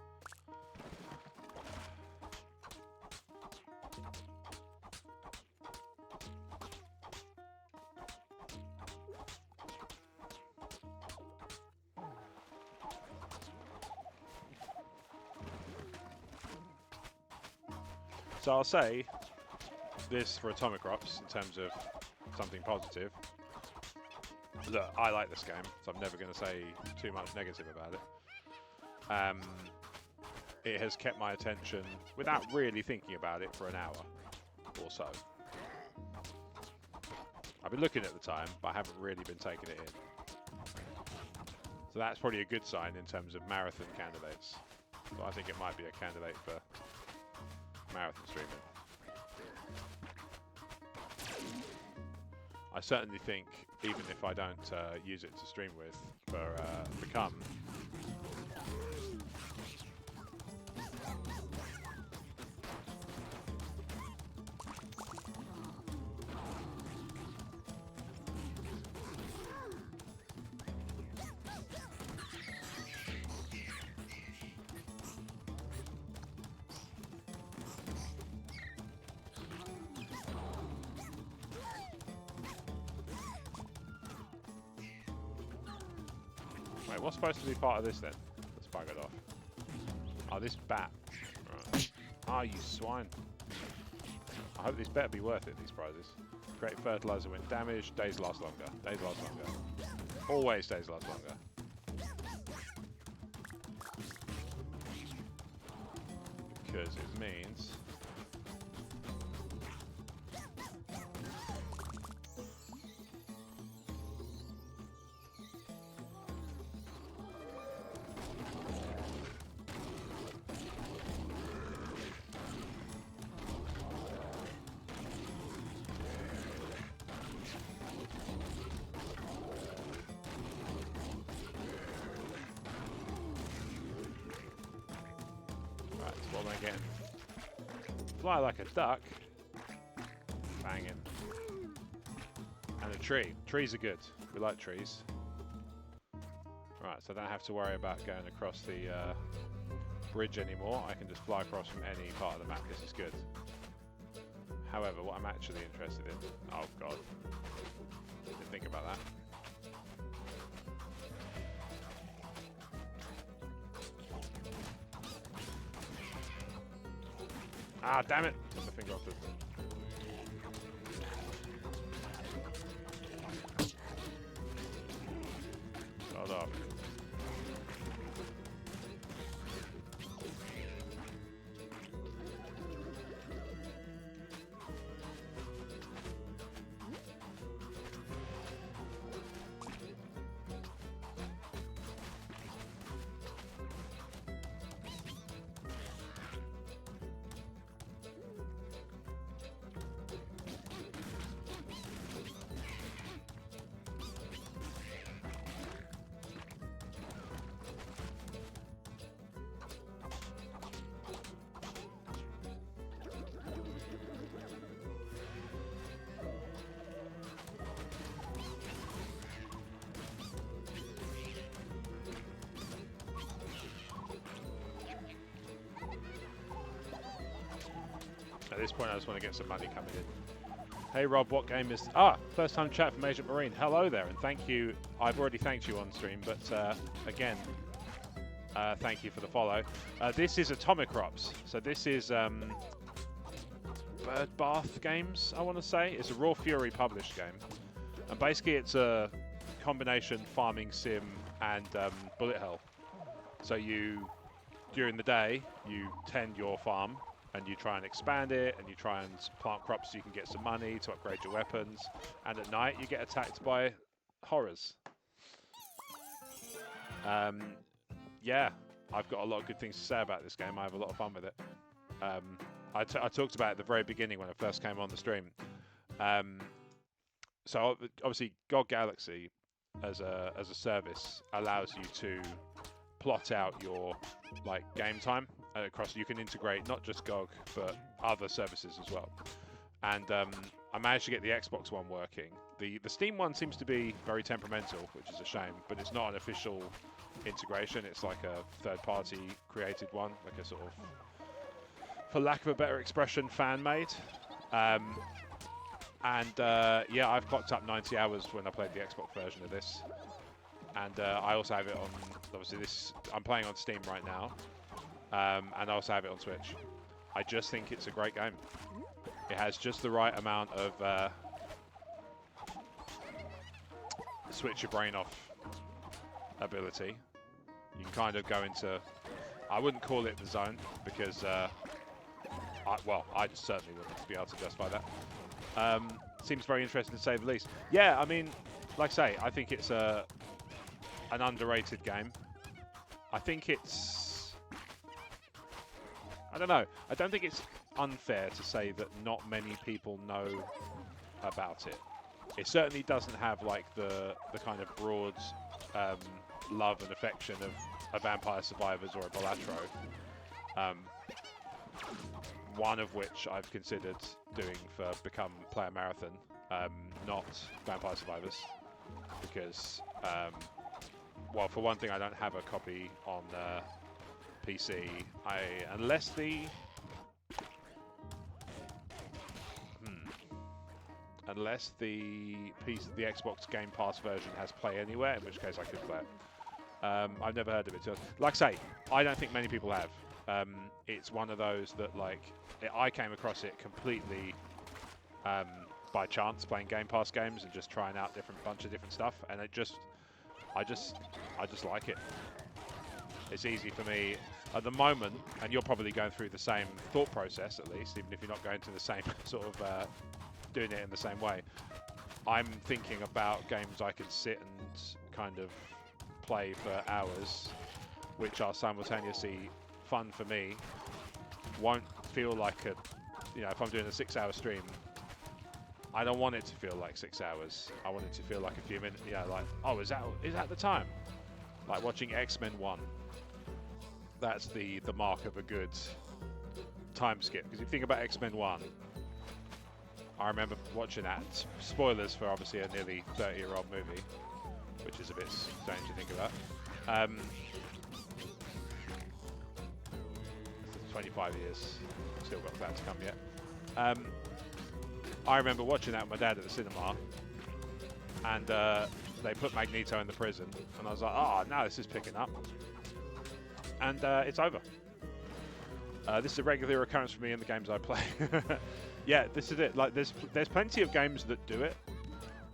So I'll say this for Atomicrops in terms of something positive. Look, I like this game, so I'm never going to say too much negative about it. It has kept my attention without really thinking about it for an hour or so. I've been looking at the time, but I haven't really been taking it in. So that's probably a good sign in terms of marathon candidates. So I think it might be a candidate for marathon streaming. I certainly think, even if I don't use it to stream with for Become, wait, what's supposed to be part of this then? Let's bug it off. Oh, this bat. Right. Ah, you swine. I hope this better be worth it, these prizes. Create fertilizer when damaged. Days last longer. Days last longer. Always days last longer. Because it means Again. Fly like a duck. Banging. And a tree. Trees are good. We like trees. Right, so I don't have to worry about going across the bridge anymore. I can just fly across from any part of the map. This is good. However, what I'm actually interested in... Oh, God. Didn't think about that. Ah, damn it! Took my finger off it. Hold up. At this point, I just want to get some money coming in. Hey Rob, what game is... first time chat from Agent Marine. Hello there, and thank you. I've already thanked you on stream, but again, thank you for the follow. This is Atomicrops. So this is Bird Bath Games, I want to say. It's a Raw Fury published game. And basically it's a combination farming sim and bullet hell. So you, during the day, you tend your farm, and you try and expand it, and you try and plant crops so you can get some money to upgrade your weapons. And at night, you get attacked by horrors. Yeah, I've got a lot of good things to say about this game. I have a lot of fun with it. I talked about it at the very beginning when I first came on the stream. So obviously, GOG Galaxy as a service allows you to plot out your game time across. You can integrate not just GOG but other services as well. And I managed to get the Xbox one working. The Steam one seems to be very temperamental, which is a shame, but it's not an official integration. It's like a third-party created one, like a sort of, for lack of a better expression, fan-made. Yeah, I've clocked up 90 hours when I played the Xbox version of this. And I also have it on, obviously I'm playing on Steam right now. And I also have it on Switch. I just think it's a great game. It has just the right amount of switch your brain off ability. You can kind of go into, I wouldn't call it the zone, because, I certainly wouldn't be able to justify that. Seems very interesting to say the least. Yeah, I mean, like I say, I think it's an underrated game. I think it's, I don't know. I don't think it's unfair to say that not many people know about it. It certainly doesn't have like the kind of broad love and affection of a Vampire Survivors or a Balatro. One of which I've considered doing for Become Player Marathon, not Vampire Survivors, because, well, for one thing, I don't have a copy on PC. Unless the the Xbox Game Pass version has Play Anywhere, in which case I could play it. I've never heard of it. Like I say, I don't think many people have. It's one of those that, like, I came across it completely by chance, playing Game Pass games and just trying out bunch of different stuff, and I just like it. It's easy for me at the moment, and you're probably going through the same thought process, at least, even if you're not going to the same sort of doing it in the same way. I'm thinking about games I can sit and kind of play for hours, which are simultaneously fun for me, won't feel like if I'm doing a 6-hour stream, I don't want it to feel like 6 hours. I want it to feel like a few minutes, like, oh, is that the time? Like watching X-Men 1. That's the mark of a good time skip. Because if you think about X-Men 1, I remember watching that. Spoilers for obviously a nearly 30-year-old movie, which is a bit strange to think about. 25 years, still got that to come yet. I remember watching that with my dad at the cinema, and they put Magneto in the prison, and I was like, oh, now this is picking up. And it's over. This is a regular occurrence for me in the games I play. Yeah, this is it. Like, there's plenty of games that do it,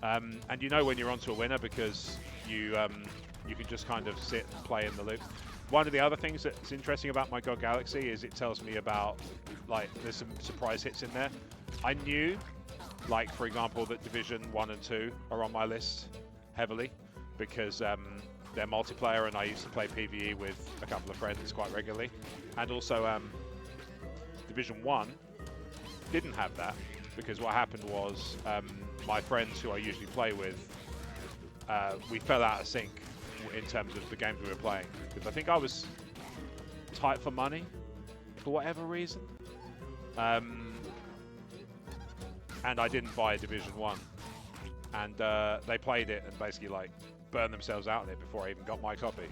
and you know when you're onto a winner because you can just kind of sit and play in the loop. One of the other things that's interesting about my God Galaxy is it tells me about, like, there's some surprise hits in there. I knew, like, for example, that Division 1 and 2 are on my list heavily because they're multiplayer and I used to play PvE with a couple of friends quite regularly. And also Division 1 didn't have that because what happened was my friends who I usually play with, we fell out of sync in terms of the games we were playing. Because I think I was tight for money for whatever reason. And I didn't buy Division 1. And they played it and basically like burned themselves out on it before I even got my copy.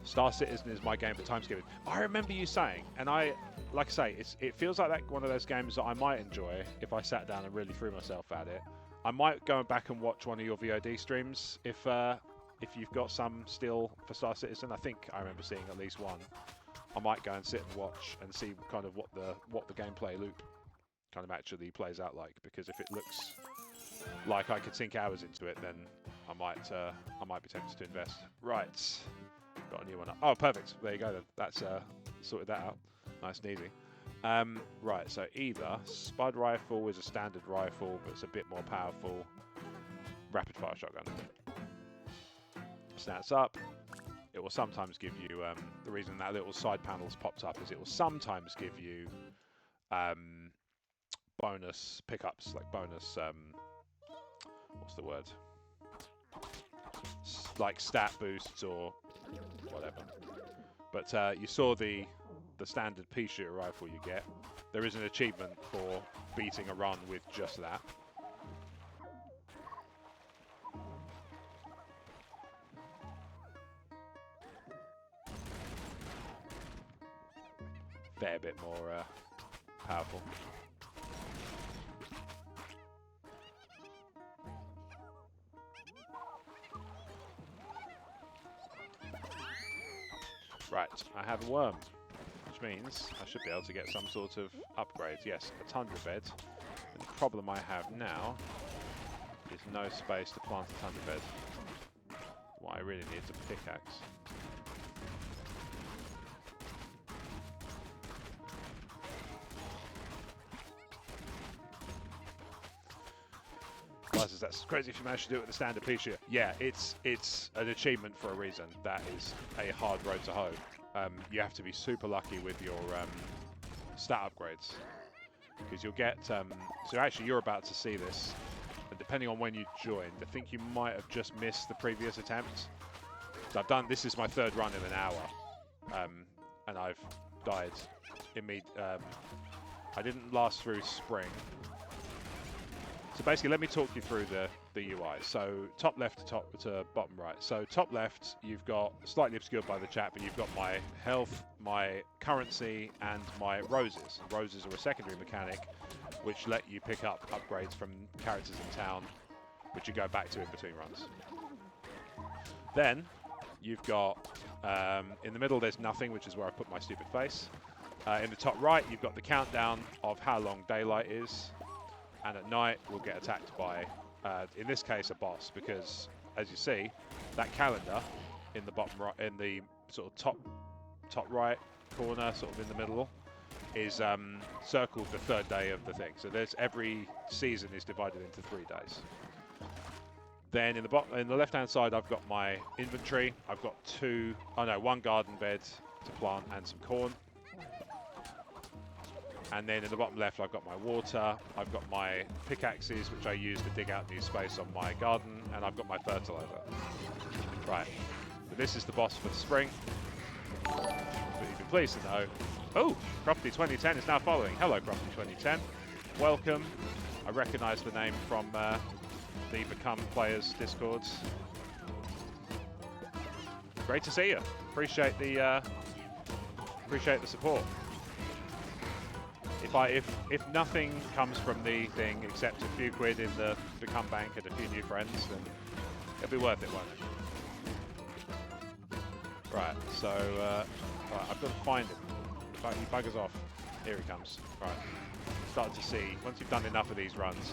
Star Citizen is my game for time skipping. I remember you saying, and like I say, it feels like that one of those games that I might enjoy if I sat down and really threw myself at it. I might go back and watch one of your VOD streams if you've got some still for Star Citizen. I think I remember seeing at least one. I might go and sit and watch and see kind of what the gameplay loop kind of actually plays out like, because if it looks like I could sink hours into it, then I might be tempted to invest. Right, got a new one up. Oh, perfect. There you go then. That's sorted that out. Nice and easy. Right, so either Spud rifle is a standard rifle, but it's a bit more powerful. Rapid fire shotgun. Stats up. It will sometimes give you the reason that little side panels popped up is it will sometimes give you bonus pickups, like bonus what's the word? Like stat boosts or whatever. But you saw the standard pea shooter rifle you get. There is an achievement for beating a run with just that. Fair bit more powerful. Right, I have a worm, which means I should be able to get some sort of upgrade. Yes, a tundra bed. The problem I have now is no space to plant a tundra bed. What I really need is a pickaxe. That's crazy if you manage to do it with the standard pea shooter. Yeah, it's an achievement for a reason. That is a hard road to hoe. You have to be super lucky with your stat upgrades, because you'll get. So actually, you're about to see this, and depending on when you joined, I think you might have just missed the previous attempt. So I've done. This is my third run in an hour, and I've died immediately. I didn't last through spring. So basically, let me talk you through the UI. So top left to bottom right. So top left, you've got, slightly obscured by the chat, but you've got my health, my currency, and my roses. Roses are a secondary mechanic, which let you pick up upgrades from characters in town, which you go back to in between runs. Then you've got, in the middle there's nothing, which is where I put my stupid face. In the top right, you've got the countdown of how long daylight is. And at night, we'll get attacked by, in this case, a boss, because, as you see, that calendar in the bottom right, in the sort of top right corner, sort of in the middle, is circled the third day of the thing. So there's every season is divided into 3 days. Then in the left-hand side, I've got my inventory. I've got one garden bed to plant and some corn. And then in the bottom left, I've got my water, I've got my pickaxes, which I use to dig out new space on my garden, and I've got my fertilizer. Right, so this is the boss for the spring. But you'd be pleased to know. Oh, Property 2010 is now following. Hello, Property 2010. Welcome. I recognise the name from the Become Players Discords. Great to see you. Appreciate the support. If nothing comes from the thing except a few quid in the Become Bank and a few new friends, then it'll be worth it, won't it? Right. So right, I've got to find him. He buggers off. Here he comes. Right. Start to see, once you've done enough of these runs,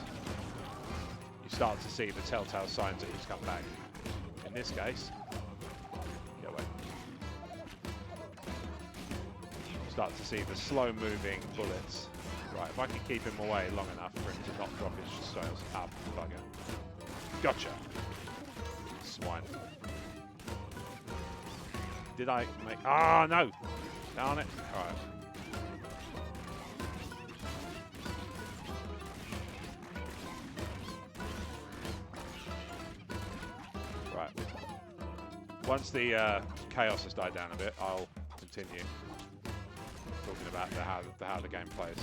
you start to see the telltale signs that he's come back. In this case, go away. Start to see the slow-moving bullets. Right, if I can keep him away long enough for him to not drop his sails up, bugger. Gotcha. Swine. Did I make... Ah, no! Darn it. All right. Right. Once the chaos has died down a bit, I'll continue talking about how the game plays.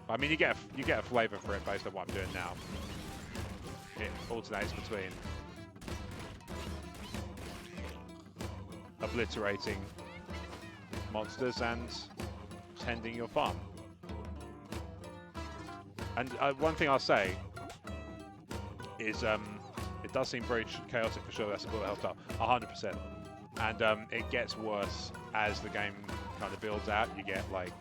I mean, you get a flavour for it based on what I'm doing now. It alternates between obliterating monsters and tending your farm. And one thing I'll say is it does seem very chaotic for sure. That's a bullet health up 100%, and it gets worse as the game kind of builds out. You get like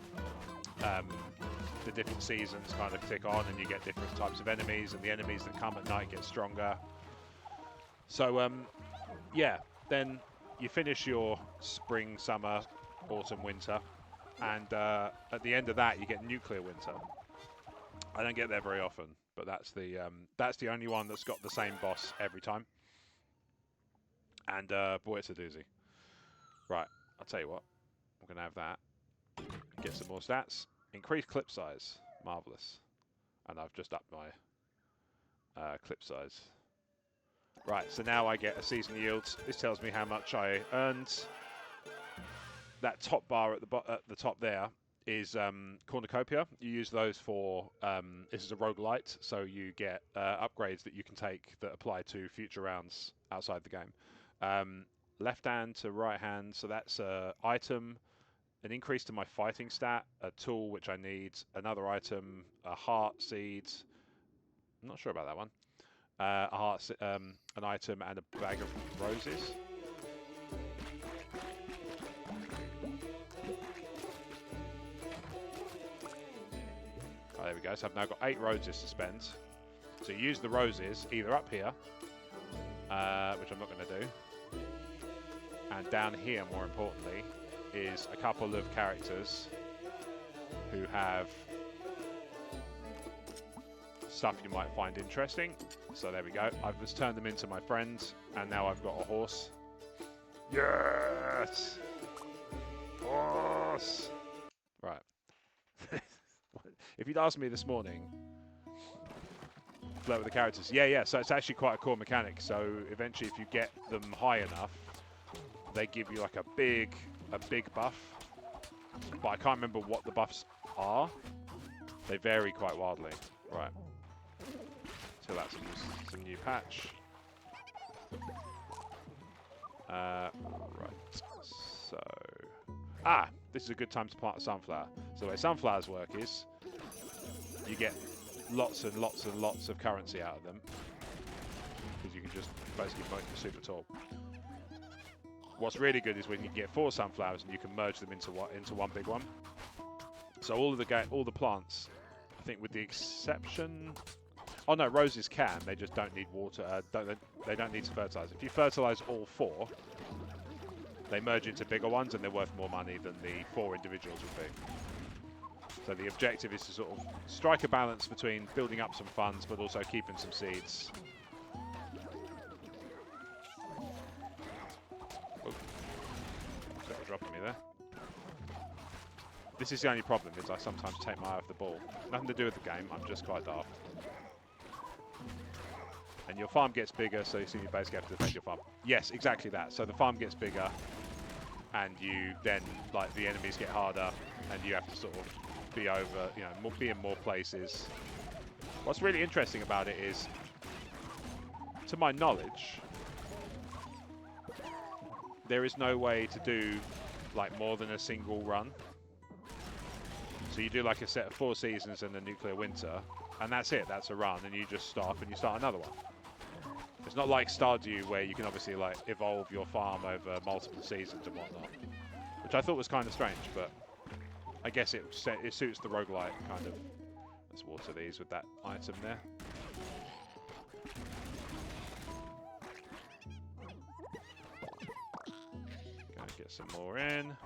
the different seasons kind of tick on, and you get different types of enemies, and the enemies that come at night get stronger. So yeah, then you finish your spring, summer, autumn, winter, and at the end of that you get nuclear winter. I don't get there very often, but that's the only one that's got the same boss every time. And boy, it's a doozy. Right, I'll tell you what, I'm gonna have that. Get some more stats. Increase clip size, marvelous. And I've just upped my clip size. Right, so now I get a season yield. This tells me how much I earned. That top bar at the top there is cornucopia. You use those for, this is a roguelite, so you get upgrades that you can take that apply to future rounds outside the game. Left hand to right hand, so that's an item, an increase to my fighting stat, a tool which I need, another item, a heart seed. I'm not sure about that one. A heart, an item, and a bag of roses. Oh, there we go. So I've now got 8 roses to spend. So use the roses either up here, which I'm not going to do, and down here, more importantly, is a couple of characters who have stuff you might find interesting. So there we go. I've just turned them into my friends, and now I've got a horse. Yes! Horse! Right. If you'd asked me this morning, flirt with the characters. Yeah, so it's actually quite a cool mechanic. So eventually, if you get them high enough, they give you like a big buff. But I can't remember what the buffs are. They vary quite wildly. Right. So that's some new patch. Right. So, this is a good time to plant a sunflower. So the way sunflowers work is you get lots and lots and lots of currency out of them because you can just basically make them super tall. What's really good is when you get 4 sunflowers and you can merge them into one big one. So all the plants, I think with the exception, oh no, roses can. They just don't need water. They don't need to fertilize. If you fertilize all 4, they merge into bigger ones and they're worth more money than the 4 individuals would be. So the objective is to sort of strike a balance between building up some funds but also keeping some seeds. Oh, dropping me there. This is the only problem, is I sometimes take my eye off the ball. Nothing to do with the game, I'm just quite daft. And your farm gets bigger, so you basically have to defend your farm. Yes, exactly that. So the farm gets bigger, and you then, like, the enemies get harder, and you have to sort of be over, you know, be in more places. What's really interesting about it is, to my knowledge, there is no way to do like more than a single run. So you do like a set of 4 seasons and a nuclear winter, and that's it, that's a run, and you just stop and you start another one. It's not like Stardew where you can obviously like evolve your farm over multiple seasons and whatnot, which I thought was kind of strange, but I guess it suits the roguelite kind of. Let's water these with that item there. Gonna get some more in.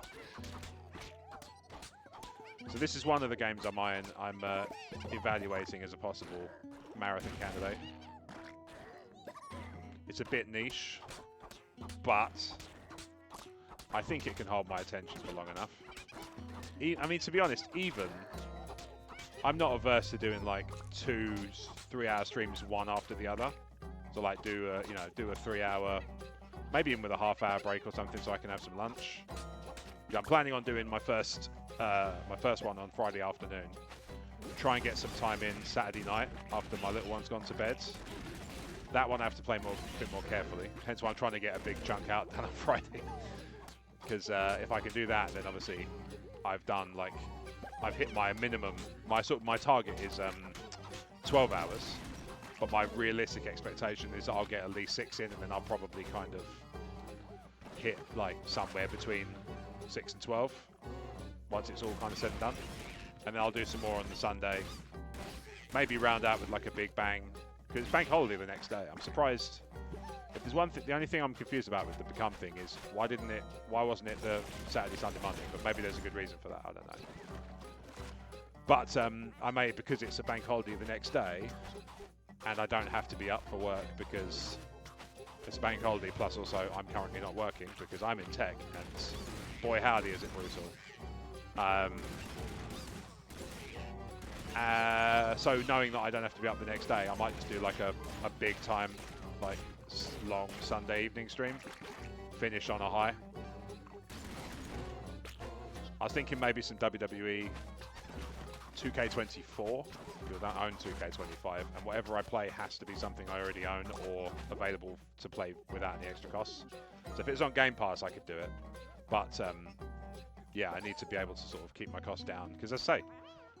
So this is one of the games I'm evaluating as a possible marathon candidate. It's a bit niche, but I think it can hold my attention for long enough. I mean, to be honest, even I'm not averse to doing like 2 3-hour streams one after the other. So like do a 3-hour, maybe even with a half-hour break or something, so I can have some lunch. Yeah, I'm planning on doing my first one on Friday afternoon. Try and get some time in Saturday night after my little one's gone to bed. That one I have to play a bit more carefully. Hence why I'm trying to get a big chunk out done on Friday. Because if I can do that, then obviously I've hit my minimum. My target is 12 hours, but my realistic expectation is that I'll get at least 6 in, and then I'll probably kind of hit like somewhere between 6 and 12 once it's all kind of said and done. And then I'll do some more on the Sunday. Maybe round out with like a big bang, because it's bank holiday the next day. I'm surprised. If there's one thing, the only thing I'm confused about with the Become thing is why wasn't it the Saturday, Sunday, Monday? But maybe there's a good reason for that. I don't know. But I may, because it's a bank holiday the next day, and I don't have to be up for work because it's a bank holiday. Plus, also I'm currently not working because I'm in tech, and boy howdy is it brutal. So knowing that I don't have to be up the next day, I might just do like a big time, like long Sunday evening stream, finish on a high. I was thinking maybe some WWE 2K24, because I don't own 2K25, and whatever I play has to be something I already own or available to play without any extra costs. So if it's on Game Pass, I could do it. But yeah, I need to be able to sort of keep my costs down, because as I say,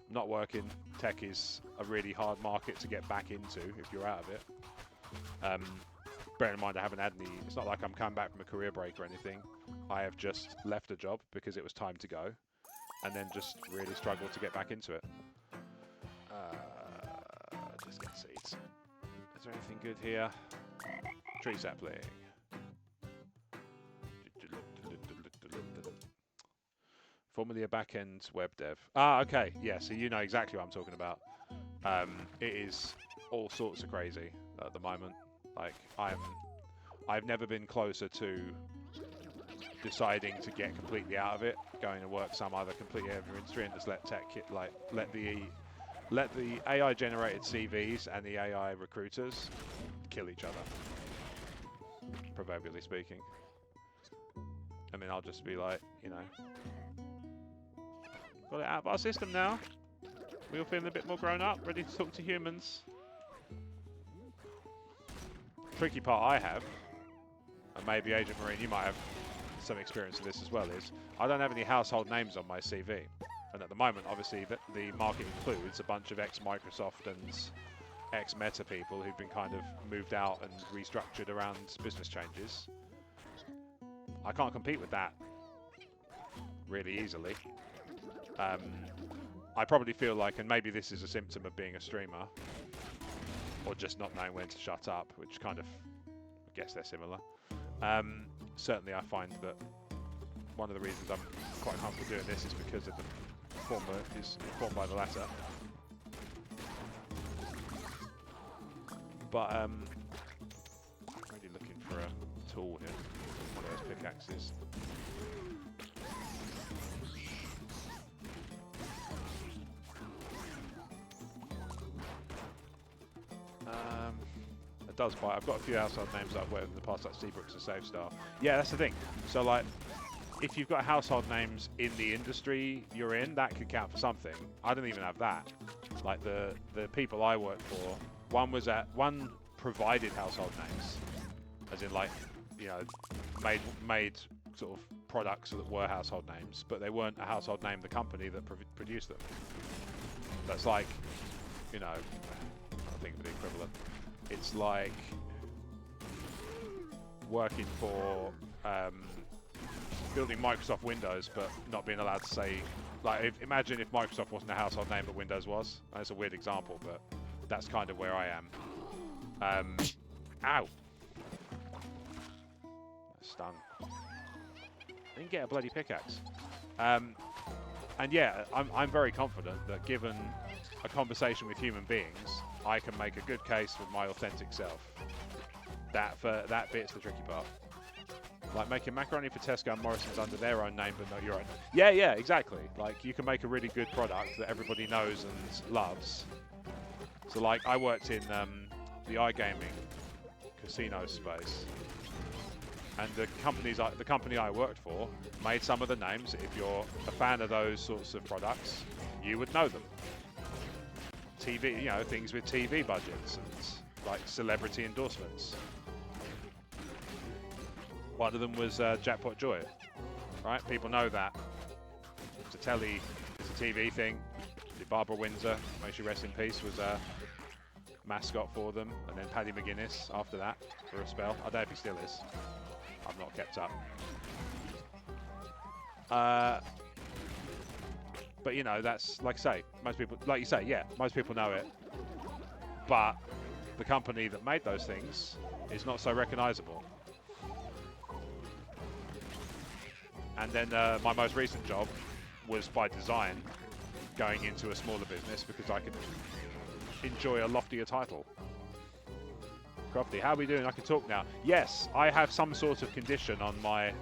I'm not working. Tech is a really hard market to get back into if you're out of it. Bear in mind, I haven't had any. It's not like I'm coming back from a career break or anything. I have just left a job because it was time to go, and then just really struggled to get back into it. Just get seeds. Is there anything good here? Tree sapling. Formerly a back-end web dev. Ah, okay. Yeah, so you know exactly what I'm talking about. It is all sorts of crazy at the moment. Like, I've never been closer to deciding to get completely out of it, going to work some other completely other industry, and just let tech let the AI generated CVs and the AI recruiters kill each other, proverbially speaking. And then I'll just be like, you know, got it out of our system now. We all feeling a bit more grown up, ready to talk to humans. Tricky part I have, and maybe Agent Marine, you might have some experience with this as well, is I don't have any household names on my CV. And at the moment, obviously, the market includes a bunch of ex-Microsoft and ex-Meta people who've been kind of moved out and restructured around business changes. I can't compete with that really easily. I probably feel like, and maybe this is a symptom of being a streamer, or just not knowing when to shut up, which kind of, I guess they're similar. Certainly I find that one of the reasons I'm quite comfortable doing this is because of the former is informed by the latter. But I'm really looking for a tool here, one of those pickaxes. It does bite. I've got a few household names that I've worked with in the past, like Seabrooks and SafeStar. Yeah, that's the thing. So like, if you've got household names in the industry you're in, that could count for something. I don't even have that. Like the people I worked for, one provided household names, as in like, you know, made sort of products that were household names, but they weren't a household name, the company that produced them. That's like, you know, I think of the equivalent. It's like working for building Microsoft Windows, but not being allowed to say, like, imagine if Microsoft wasn't a household name, but Windows was. That's a weird example, but that's kind of where I am. Ow! Stung. I didn't get a bloody pickaxe. And yeah, I'm very confident that given a conversation with human beings, I can make a good case with my authentic self. That bit's the tricky part. Like making macaroni for Tesco and Morrison's under their own name, but not your own. Yeah, exactly. Like you can make a really good product that everybody knows and loves. So like I worked in the iGaming casino space, and the company I worked for made some of the names. If you're a fan of those sorts of products, you would know them. TV, you know, things with TV budgets and like celebrity endorsements. One of them was Jackpot Joy, right? People know that. It's a telly, it's a TV thing. Barbara Windsor, may she rest in peace, was a mascot for them, and then Paddy McGuinness after that for a spell. I don't know if he still is. I've not kept up. But you know, that's like I say, most people, like you say, yeah, most people know it. But the company that made those things is not so recognizable. And then my most recent job was by design going into a smaller business because I could enjoy a loftier title. Crofty, how are we doing? I can talk now. Yes, I have some sort of condition on my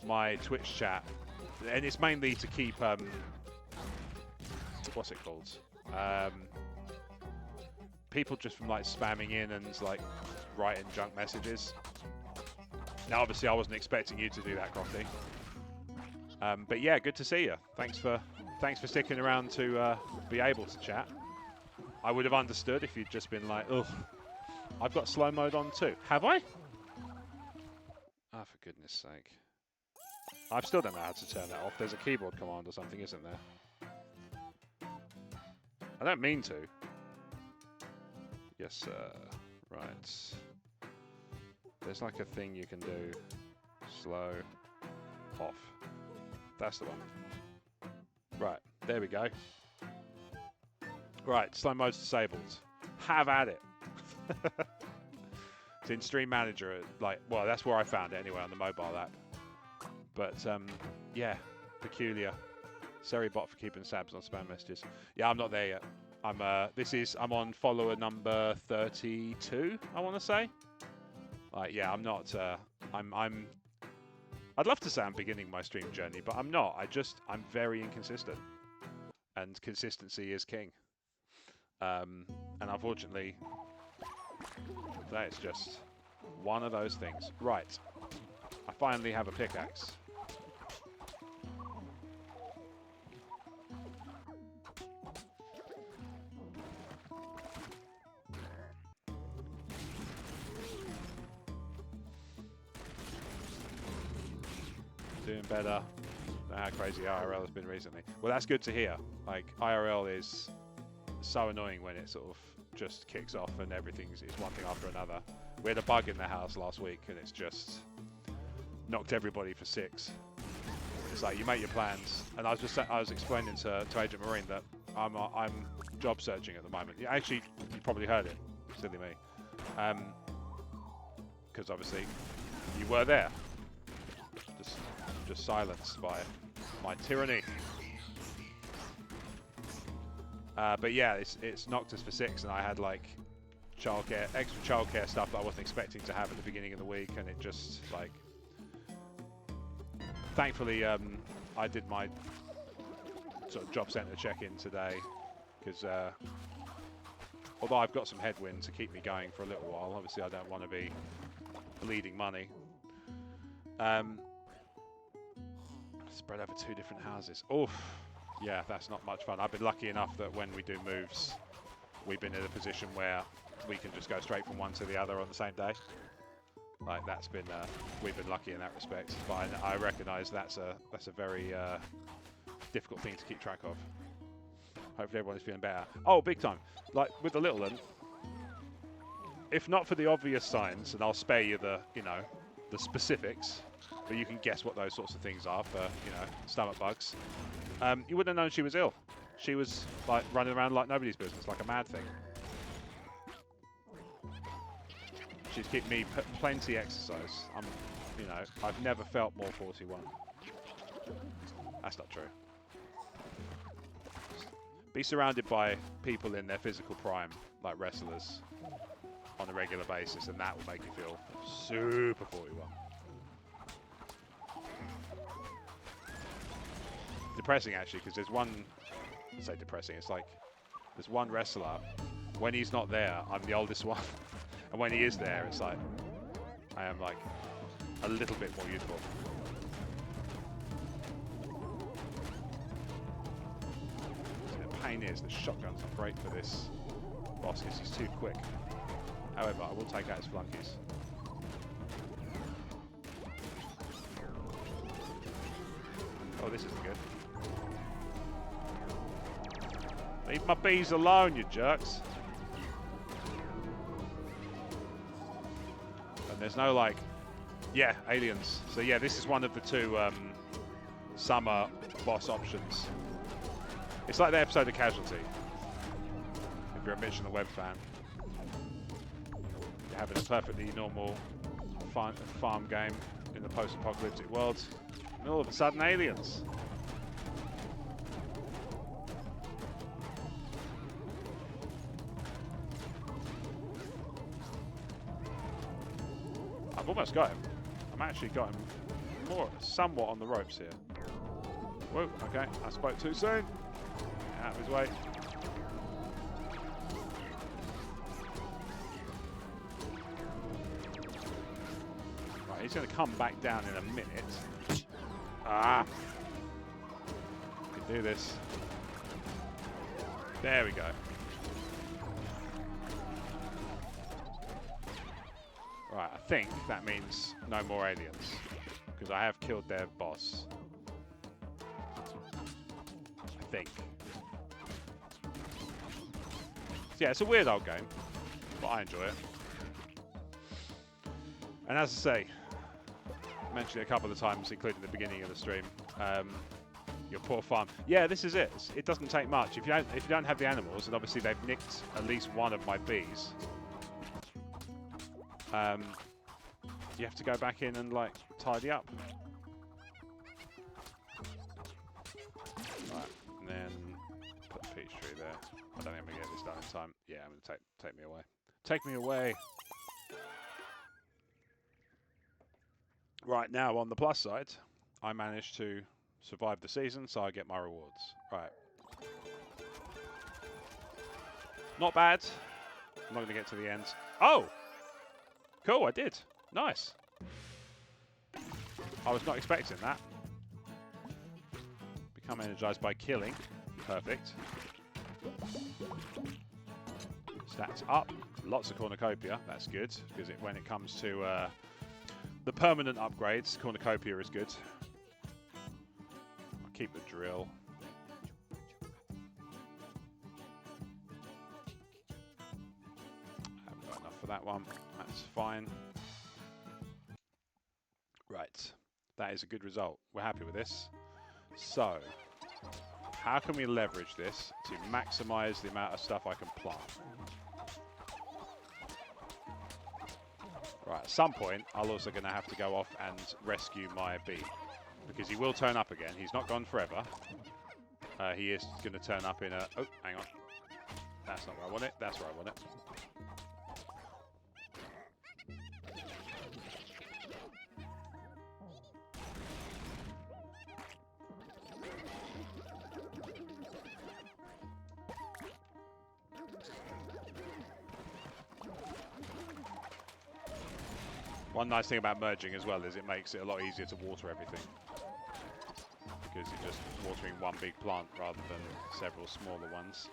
my Twitch chat, and it's mainly to keep what's it called? People just from like spamming in and like writing junk messages. Now, obviously, I wasn't expecting you to do that, Crofty. But yeah, good to see you. Thanks for sticking around to be able to chat. I would have understood if you'd just been like, "Ugh, I've got slow mode on too." Have I? Oh, for goodness sake! I still don't know how to turn that off. There's a keyboard command or something, isn't there? I don't mean to. Yes, sir. Right. There's like a thing you can do. Slow off. That's the one. Right, there we go. Right, slow mode's disabled. Have at it. It's in Stream Manager. Like, well, that's where I found it anyway, on the mobile app. But yeah, peculiar. Sorry, bot, for keeping sabs on spam messages. Yeah, I'm not there yet. I'm on follower number 32. I want to say. Like, yeah, I'm not. I'd love to say I'm beginning my stream journey, but I'm not. I'm very inconsistent, and consistency is king. And unfortunately, that is just one of those things. Right, I finally have a pickaxe. Doing better than how crazy IRL has been recently. Well, that's good to hear. Like, IRL is so annoying when it sort of just kicks off and everything's one thing after another. We had a bug in the house last week and it's just knocked everybody for 6. It's like you make your plans, and I was explaining to Agent Marine that I'm job searching at the moment. Yeah, actually, you probably heard it. Silly me. Because obviously you were there. Just silenced by my tyranny. But yeah, it's knocked us for 6, and I had like extra childcare stuff that I wasn't expecting to have at the beginning of the week, and it just like. Thankfully, I did my sort of job centre check-in today, because although I've got some headwind to keep me going for a little while, obviously I don't want to be bleeding money. Spread over 2 different houses. Oof. Yeah, that's not much fun. I've been lucky enough that when we do moves, we've been in a position where we can just go straight from one to the other on the same day. Like that's been, we've been lucky in that respect. But I recognise that's a very difficult thing to keep track of. Hopefully everyone is feeling better. Oh, big time! Like with the little one, if not for the obvious signs, and I'll spare you the the specifics, but you can guess what those sorts of things are for stomach bugs. You wouldn't have known she was ill. She was like running around like nobody's business, like a mad thing. She's keeping me plenty exercise. I've never felt more 41. That's not true. Be surrounded by people in their physical prime, like wrestlers, on a regular basis, and that will make you feel super 41. Depressing, actually, because there's one... I say depressing, it's like there's one wrestler, when he's not there, I'm the oldest one. And when he is there, it's like I am like a little bit more youthful. The pain is the shotgun's not great for this boss because he's too quick. However, I will take out his flunkies. Oh, this isn't good. Leave my bees alone, you jerks. And there's no like, yeah, aliens. So yeah, this is one of the 2 summer boss options. It's like the episode of Casualty. If you're a Mitch and the Web fan. You're having a perfectly normal farm game in the post-apocalyptic world. And all of a sudden, aliens. I've almost got him. I'm actually got him somewhat on the ropes here. Whoa, okay, I spoke too soon. Get out of his way. Right, he's going to come back down in a minute. Ah! We can do this. There we go. Right, I think that means no more aliens, because I have killed their boss. I think. Yeah, it's a weird old game, but I enjoy it. And as I say, I mentioned it a couple of times, including the beginning of the stream, your poor farm. Yeah, this is it. It doesn't take much. If you don't have the animals, and obviously they've nicked at least one of my bees, you have to go back in and like tidy up. Right, and then put the peach tree there. I don't think I'm gonna get this done in time. Yeah, I'm gonna take me away. Take me away. Right, now on the plus side, I managed to survive the season, so I get my rewards. Right. Not bad. I'm not gonna get to the end. Oh! Cool, I did. Nice. I was not expecting that. Become energized by killing. Perfect. Stats up. Lots of cornucopia. That's good, because when it comes to the permanent upgrades, cornucopia is good. I'll keep the drill. I haven't got enough for that one. That's fine. Right, that is a good result. We're happy with this. So, how can we leverage this to maximize the amount of stuff I can plant? Right, at some point, I'm also going to have to go off and rescue my bee, because he will turn up again. He's not gone forever. He is going to turn up in a... Oh, hang on. That's not where I want it. That's where I want it. One nice thing about merging as well is it makes it a lot easier to water everything. Because you're just watering one big plant rather than several smaller ones.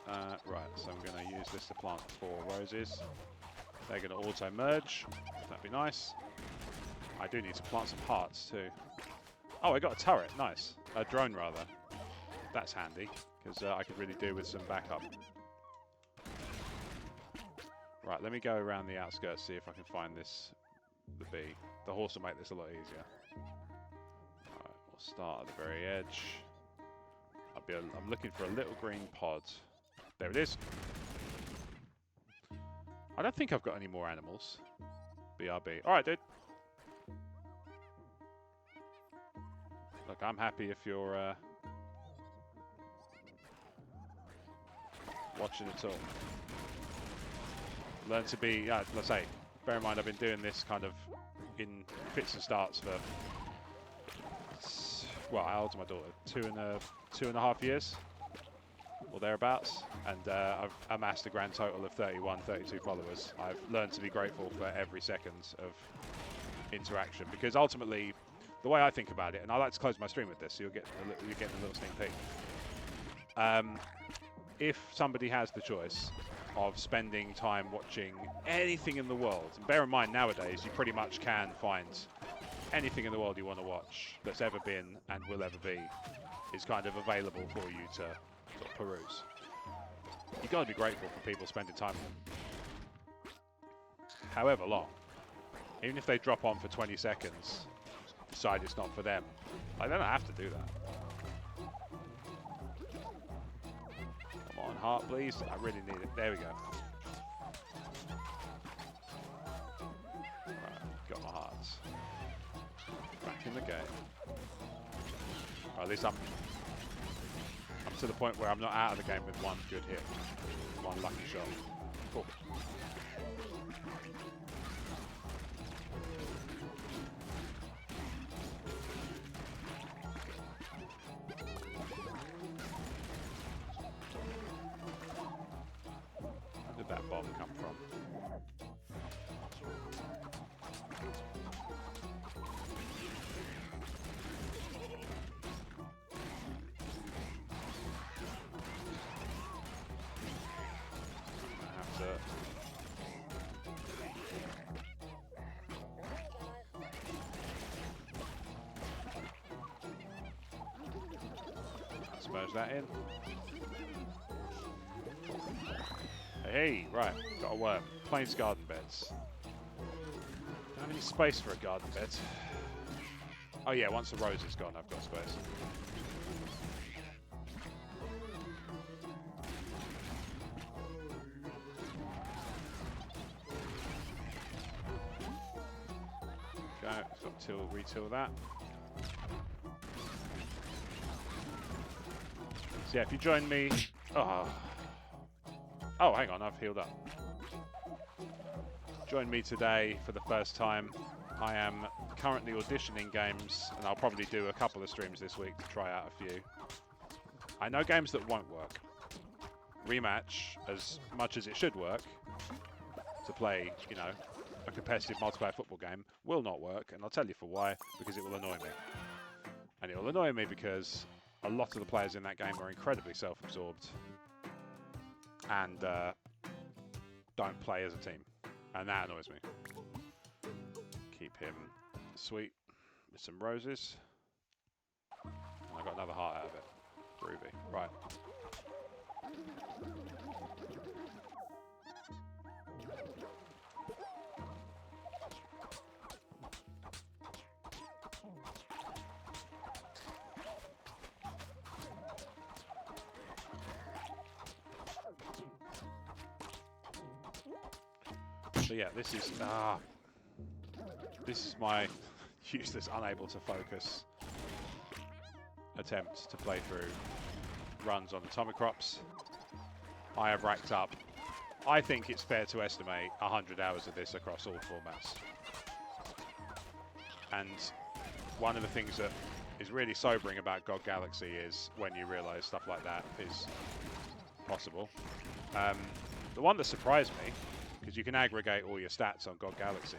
Right, so I'm going to use this to plant 4 roses. They're going to auto-merge. That'd be nice. I do need to plant some hearts too. Oh, I got a turret. Nice. A drone, rather. That's handy, because I could really do with some backup. Right, let me go around the outskirts, see if I can find this, the bee. The horse will make this a lot easier. Right, we'll start at the very edge. I'm looking for a little green pod. There it is. I don't think I've got any more animals. BRB. Alright, dude. Look, I'm happy if you're watching it all. Learn to be, let's say, bear in mind I've been doing this kind of in fits and starts for, well, how old's my daughter? 2.5 years, or thereabouts, and I've amassed a grand total of 32 followers. I've learned to be grateful for every second of interaction, because ultimately, the way I think about it, and I like to close my stream with this, so you're getting a little sneak peek. If somebody has the choice of spending time watching anything in the world, and bear in mind nowadays you pretty much can find anything in the world you want to watch that's ever been and will ever be is kind of available for you to sort of peruse. You've got to be grateful for people spending time with them. However long. Even if they drop on for 20 seconds, decide it's not for them. Like, they don't have to do that. Come on, heart, please. I really need it. There we go. Right, got my hearts. Back in the game. Or at least I'm to the point where I'm not out of the game with one good hit. One lucky shot. Cool. Where did that bomb come from? Smash that in. Hey, right, got a worm. Plains garden beds. Don't have any space for a garden bed. Oh yeah, once the rose is gone, I've got space. Okay, got to retill that. So yeah, if you join me... Oh, hang on, I've healed up. Join me today for the first time. I am currently auditioning games, and I'll probably do a couple of streams this week to try out a few. I know games that won't work. Rematch, as much as it should work, to play, you know, a competitive multiplayer football game, will not work, and I'll tell you for why, because it will annoy me. And it will annoy me because a lot of the players in that game are incredibly self-absorbed and don't play as a team. And that annoys me. Keep him sweet with some roses. And I got another heart out of it. Groovy. Right. So yeah, this is my useless, unable to focus attempt to play through runs on Atomicrops. I have racked up, I think it's fair to estimate, 100 hours of this across all formats. And one of the things that is really sobering about God Galaxy is when you realise stuff like that is possible. The one that surprised me, because you can aggregate all your stats on God Galaxy,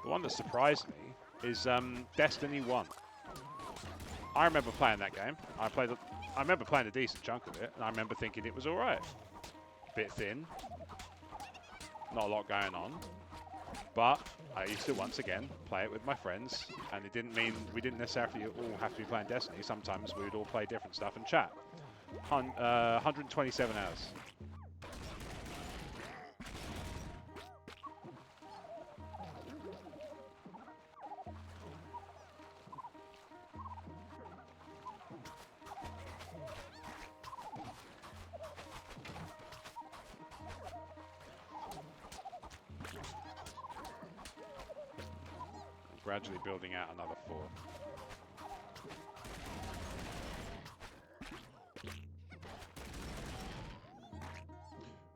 The one that surprised me is Destiny 1. I remember playing that game. I remember playing a decent chunk of it, and I remember thinking it was all right. Bit thin, not a lot going on, but I used to once again play it with my friends, and it didn't mean we didn't necessarily all have to be playing Destiny. Sometimes we would all play different stuff and chat. 127 hours. Gradually building out another 4.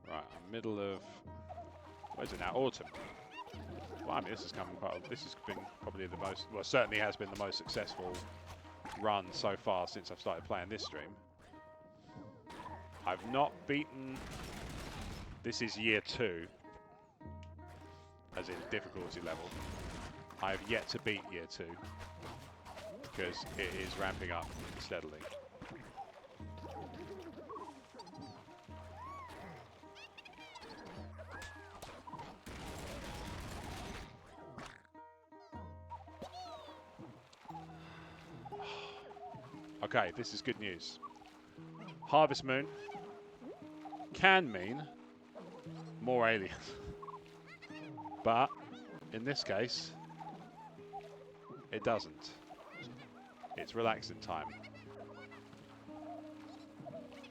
Right, middle of, what is it now? Autumn. Well, I mean, this has been probably the most, well, certainly has been the most successful run so far since I've started playing this stream. I've not beaten, this is year 2, as in difficulty level. I've yet to beat year 2 because it is ramping up steadily. Okay, this is good news. Harvest Moon can mean more aliens, but in this case, it doesn't. It's relaxing time.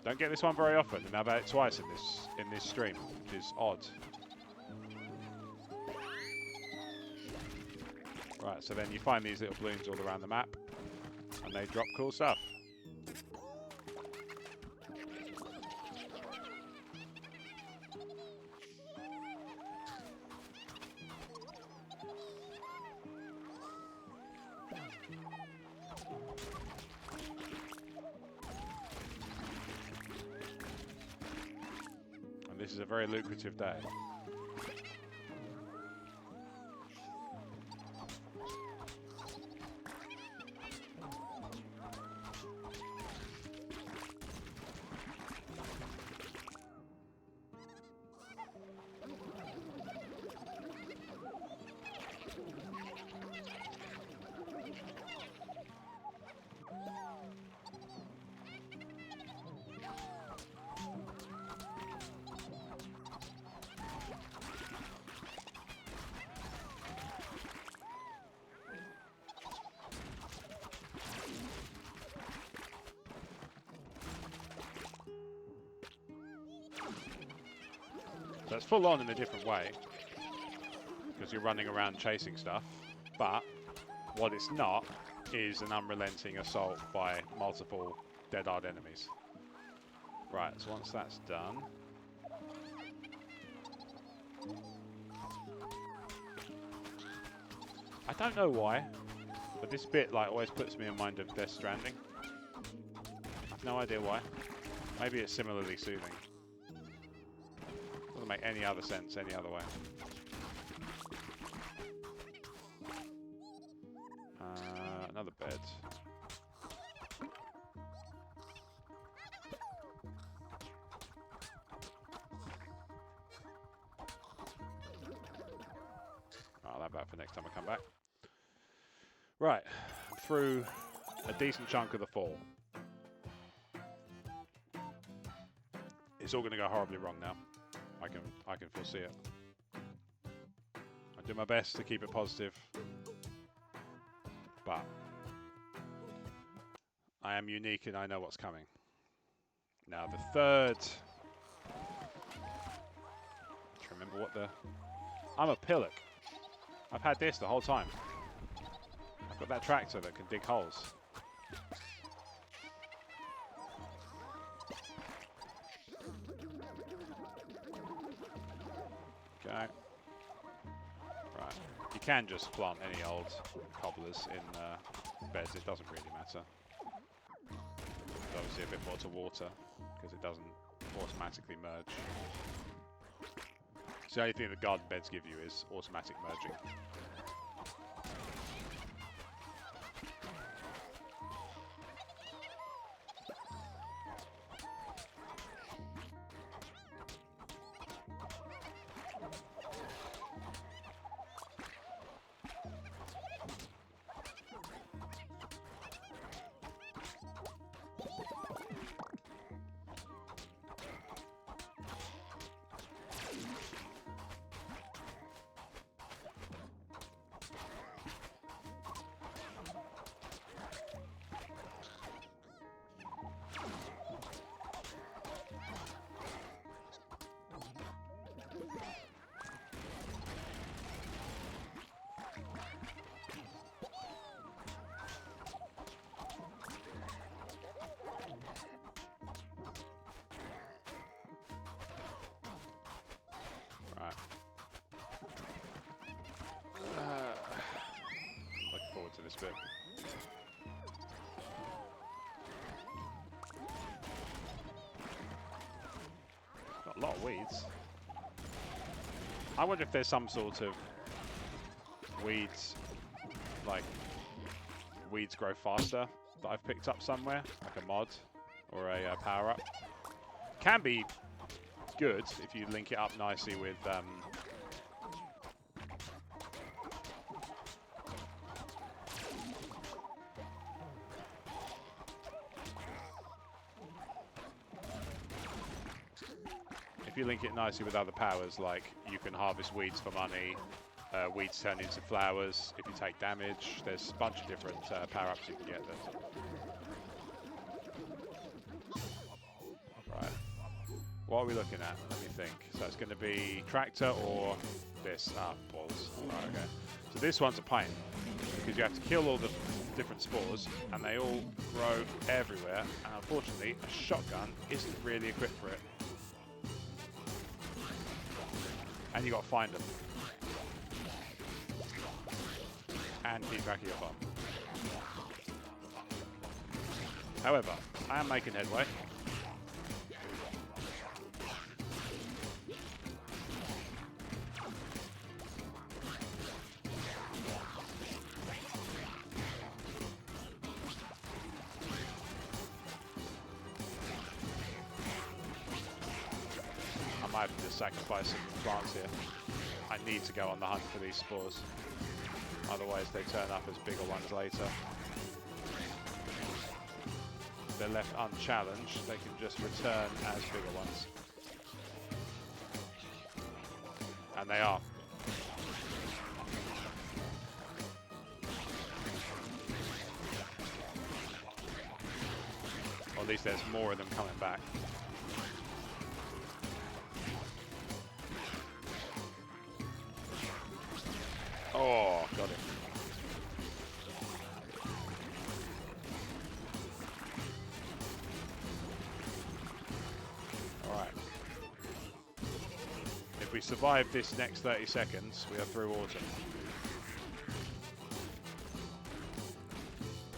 Don't get this one very often, and I've had it twice in this stream, which is odd. Right, so then you find these little balloons all around the map, and they drop cool stuff. This is a very lucrative day. So it's full on in a different way, because you're running around chasing stuff, but what it's not is an unrelenting assault by multiple dead-hard enemies. Right, so once that's done, I don't know why, but this bit like always puts me in mind of Death Stranding. I've no idea why. Maybe it's similarly soothing. Doesn't make any other sense any other way. Another bed. I'll have that for next time I come back. Right, through a decent chunk of the fall. It's all going to go horribly wrong now. I can foresee it. I do my best to keep it positive, but I am unique and I know what's coming. Now the third. Remember what the? I'm a pillock. I've had this the whole time. I've got that tractor that can dig holes. Okay. Right. You can just plant any old cobblers in beds. It doesn't really matter. There's obviously a bit more to water because it doesn't automatically merge. So the only thing that garden beds give you is automatic merging. this bit. Got a lot of weeds. I wonder if there's some sort of weeds, like weeds grow faster, that I've picked up somewhere, like a mod or a power-up. Can be good if you link it up nicely with if you link it nicely with other powers, like you can harvest weeds for money, weeds turn into flowers if you take damage. There's a bunch of different power-ups you can get there. Right. What are we looking at? Let me think. So it's going to be tractor or this. Ah, balls. Right, okay. So this one's a pain because you have to kill all the different spores and they all grow everywhere. And unfortunately, a shotgun isn't really equipped for it. And you got to find them. And keep track of your bomb. However, I am making headway. I might have to just sacrifice some plants here. I need to go on the hunt for these spores. Otherwise they turn up as bigger ones later. If they're left unchallenged, they can just return as bigger ones. And they are. Or at least there's more of them coming back. Oh, got it. Alright. If we survive this next 30 seconds, we are through autumn.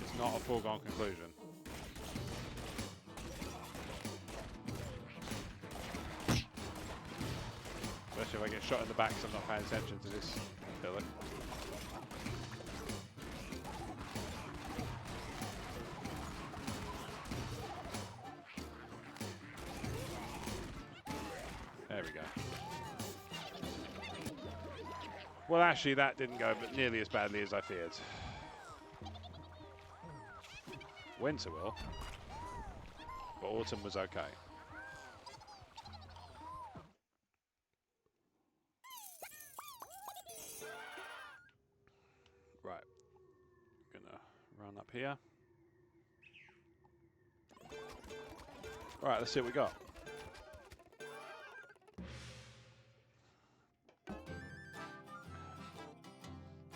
It's not a foregone conclusion. Especially if I get shot in the back because I'm not paying attention to this pillar. There we go. Well, actually, that didn't go but nearly as badly as I feared. Winter will, but autumn was okay. Right, I'm gonna run up here. All right, let's see what we got.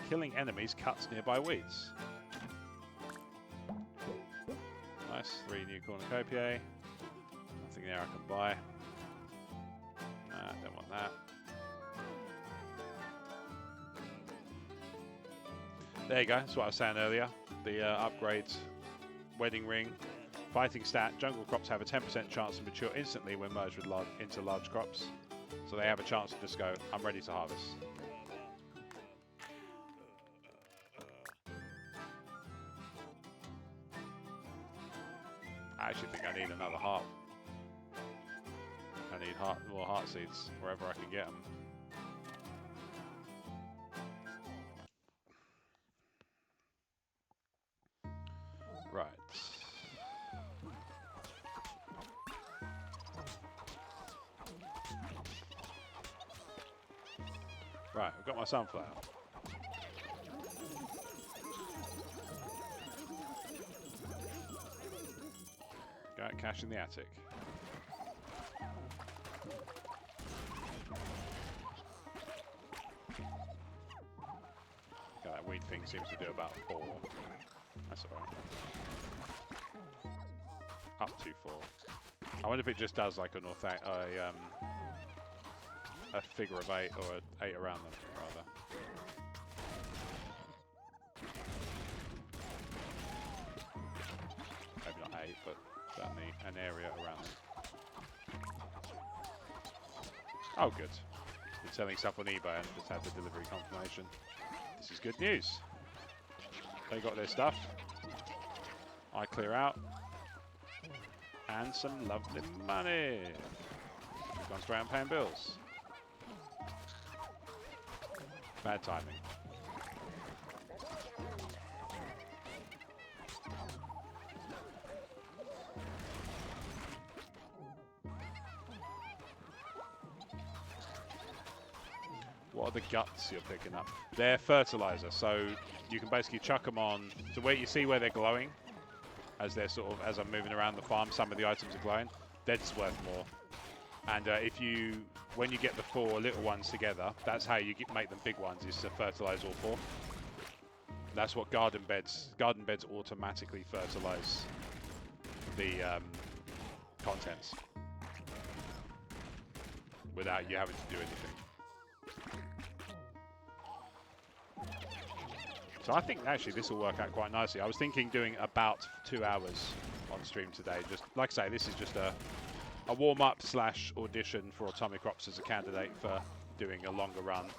Killing enemies cuts nearby weeds. Nice, 3 new cornucopiae. Nothing there I can buy. Don't want that. There you go, that's what I was saying earlier. The upgrades, wedding ring, fighting stat, jungle crops have a 10% chance to mature instantly when merged with into large crops. So they have a chance to just go, I'm ready to harvest. I actually think I need another heart. I need more heart seeds wherever I can get them. Right. Right, I've got my sunflower. Go out, cash in the attic. Okay, that weed thing seems to do about 4. That's alright. Up to 4. I wonder if it just does like a figure of 8 or an 8 around them, rather. an area around. Oh, good. Been selling stuff on eBay and just had the delivery confirmation. This is good news. They got their stuff. I clear out. And some lovely money. We've gone straight on paying bills. Bad timing. What are the guts you're picking up? They're fertilizer, so you can basically chuck them on. So where you see where they're glowing, as they're sort of, as I'm moving around the farm, some of the items are glowing. They're just worth more. And when you get the 4 little ones together, that's how you make them big ones, is to fertilize all 4. That's what garden beds automatically fertilize the contents without you having to do anything. So I think actually this will work out quite nicely. I was thinking doing about 2 hours on stream today. Just like I say, this is just a warm-up / audition for Atomicrops as a candidate for doing a longer run.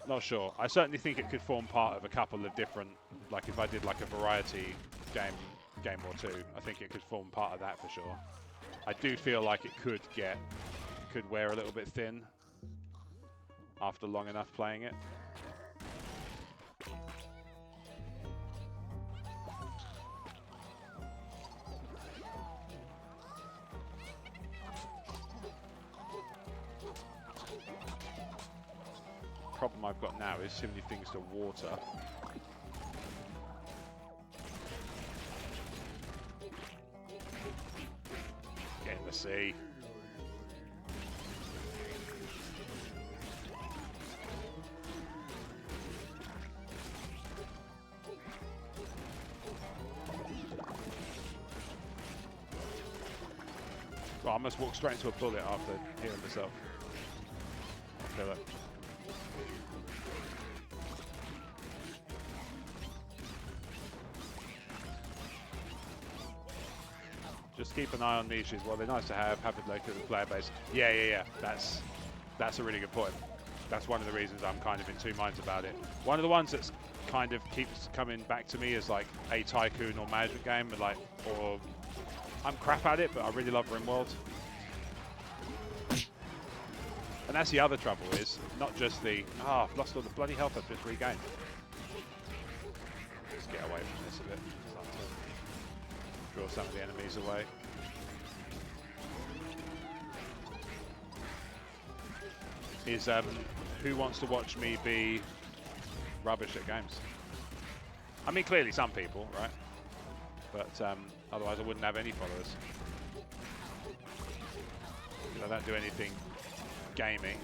Not sure. I certainly think it could form part of a couple of different, like if I did like a variety game or two, I think it could form part of that for sure. I do feel like it could wear a little bit thin after long enough playing it. Problem I've got now is too many things to water. Get in the sea. Well, I must walk straight into a bullet after healing myself. Okay, look. Just keep an eye on niches. Well, they're nice to have it like to the player base. Yeah. That's a really good point. That's one of the reasons I'm kind of in 2 minds about it. One of the ones that's kind of keeps coming back to me is like a tycoon or management game, or I'm crap at it, but I really love RimWorld. And that's the other trouble, is not just the I've lost all the bloody health I've just regained. Let's get away from this a bit. Draw some of the enemies away. Is who wants to watch me be rubbish at games? I mean, clearly some people, right? But otherwise I wouldn't have any followers. I don't do anything gaming.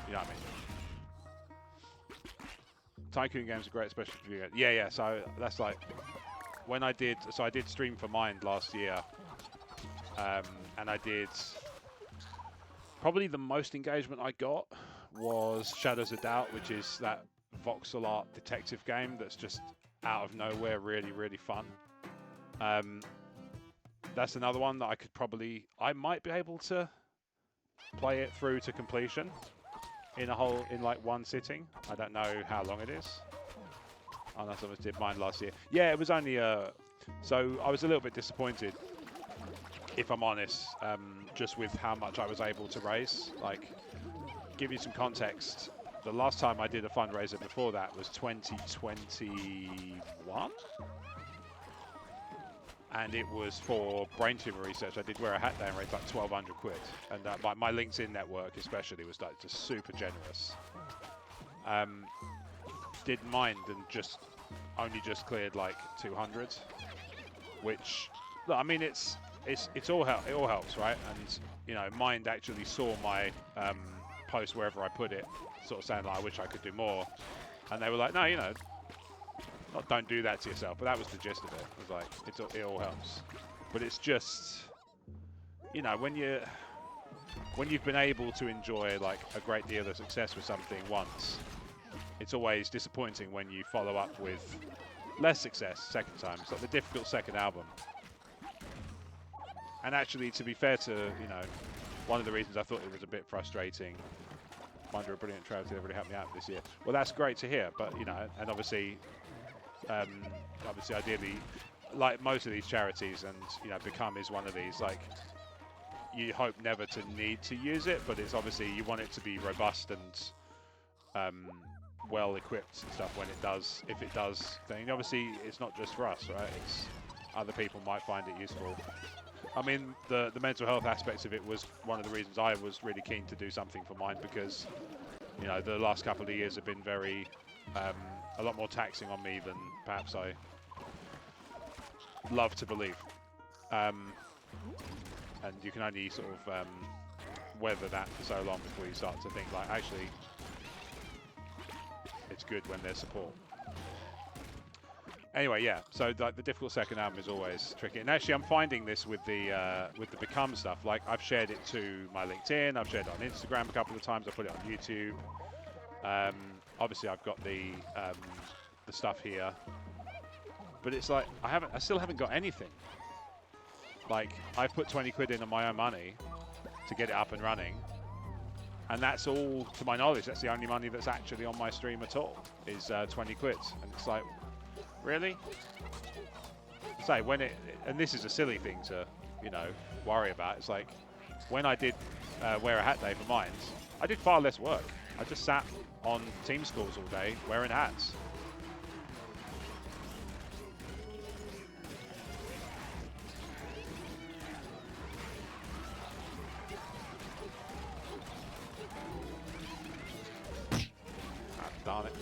You know what I mean? Tycoon games are great, especially for you. Yeah. So that's like when I did Stream for Mind last year, and I did probably the most engagement I got was Shadows of Doubt, which is that voxel art detective game that's just out of nowhere, really, really fun. That's another one that I might be able to play it through to completion in like one sitting. I don't know how long it is. Unless I did mine last year. Yeah, it was only so I was a little bit disappointed, if I'm honest, just with how much I was able to raise. Like, give you some context. The last time I did a fundraiser before that was 2021, and it was for brain tumor research. I did wear a hat day and raised like 1,200 quid, and my LinkedIn network especially was like just super generous. Did mind and only just cleared like 200, which, look, I mean, it all helps, right? And you know, Mind actually saw my post wherever I put it, sort of saying like, I wish I could do more, and they were like, no, you know, don't do that to yourself. But that was the gist of it. It was like, it all helps, but it's just, you know, when you've been able to enjoy like a great deal of success with something once, it's always disappointing when you follow up with less success second time. It's like the difficult second album. And actually, to be fair to, you know, one of the reasons I thought it was a bit frustrating, under a brilliant charity that really helped me out this year. Well, that's great to hear, but, you know, and obviously, ideally, like most of these charities, and, you know, Become is one of these, like, you hope never to need to use it, but it's obviously, you want it to be robust and well equipped and stuff when it does, if it does. Then obviously, it's not just for us, right? It's other people might find it useful. I mean, the mental health aspects of it was one of the reasons I was really keen to do something for mine, because, you know, the last couple of years have been very, a lot more taxing on me than perhaps I love to believe. And you can only sort of weather that for so long before you start to think, like, actually, it's good when there's support. Anyway, yeah. So like the difficult second album is always tricky, and actually I'm finding this with the Become stuff. Like I've shared it to my LinkedIn, I've shared it on Instagram a couple of times, I put it on YouTube. Obviously I've got the stuff here, but it's like I still haven't got anything. Like I've put 20 quid in on my own money to get it up and running, and that's all, to my knowledge, that's the only money that's actually on my stream at all, is 20 quid, and it's like, really? Say when it, and this is a silly thing to, you know, worry about. It's like when I did wear a hat day for mines, I did far less work. I just sat on team schools all day wearing hats. Ah, darn it.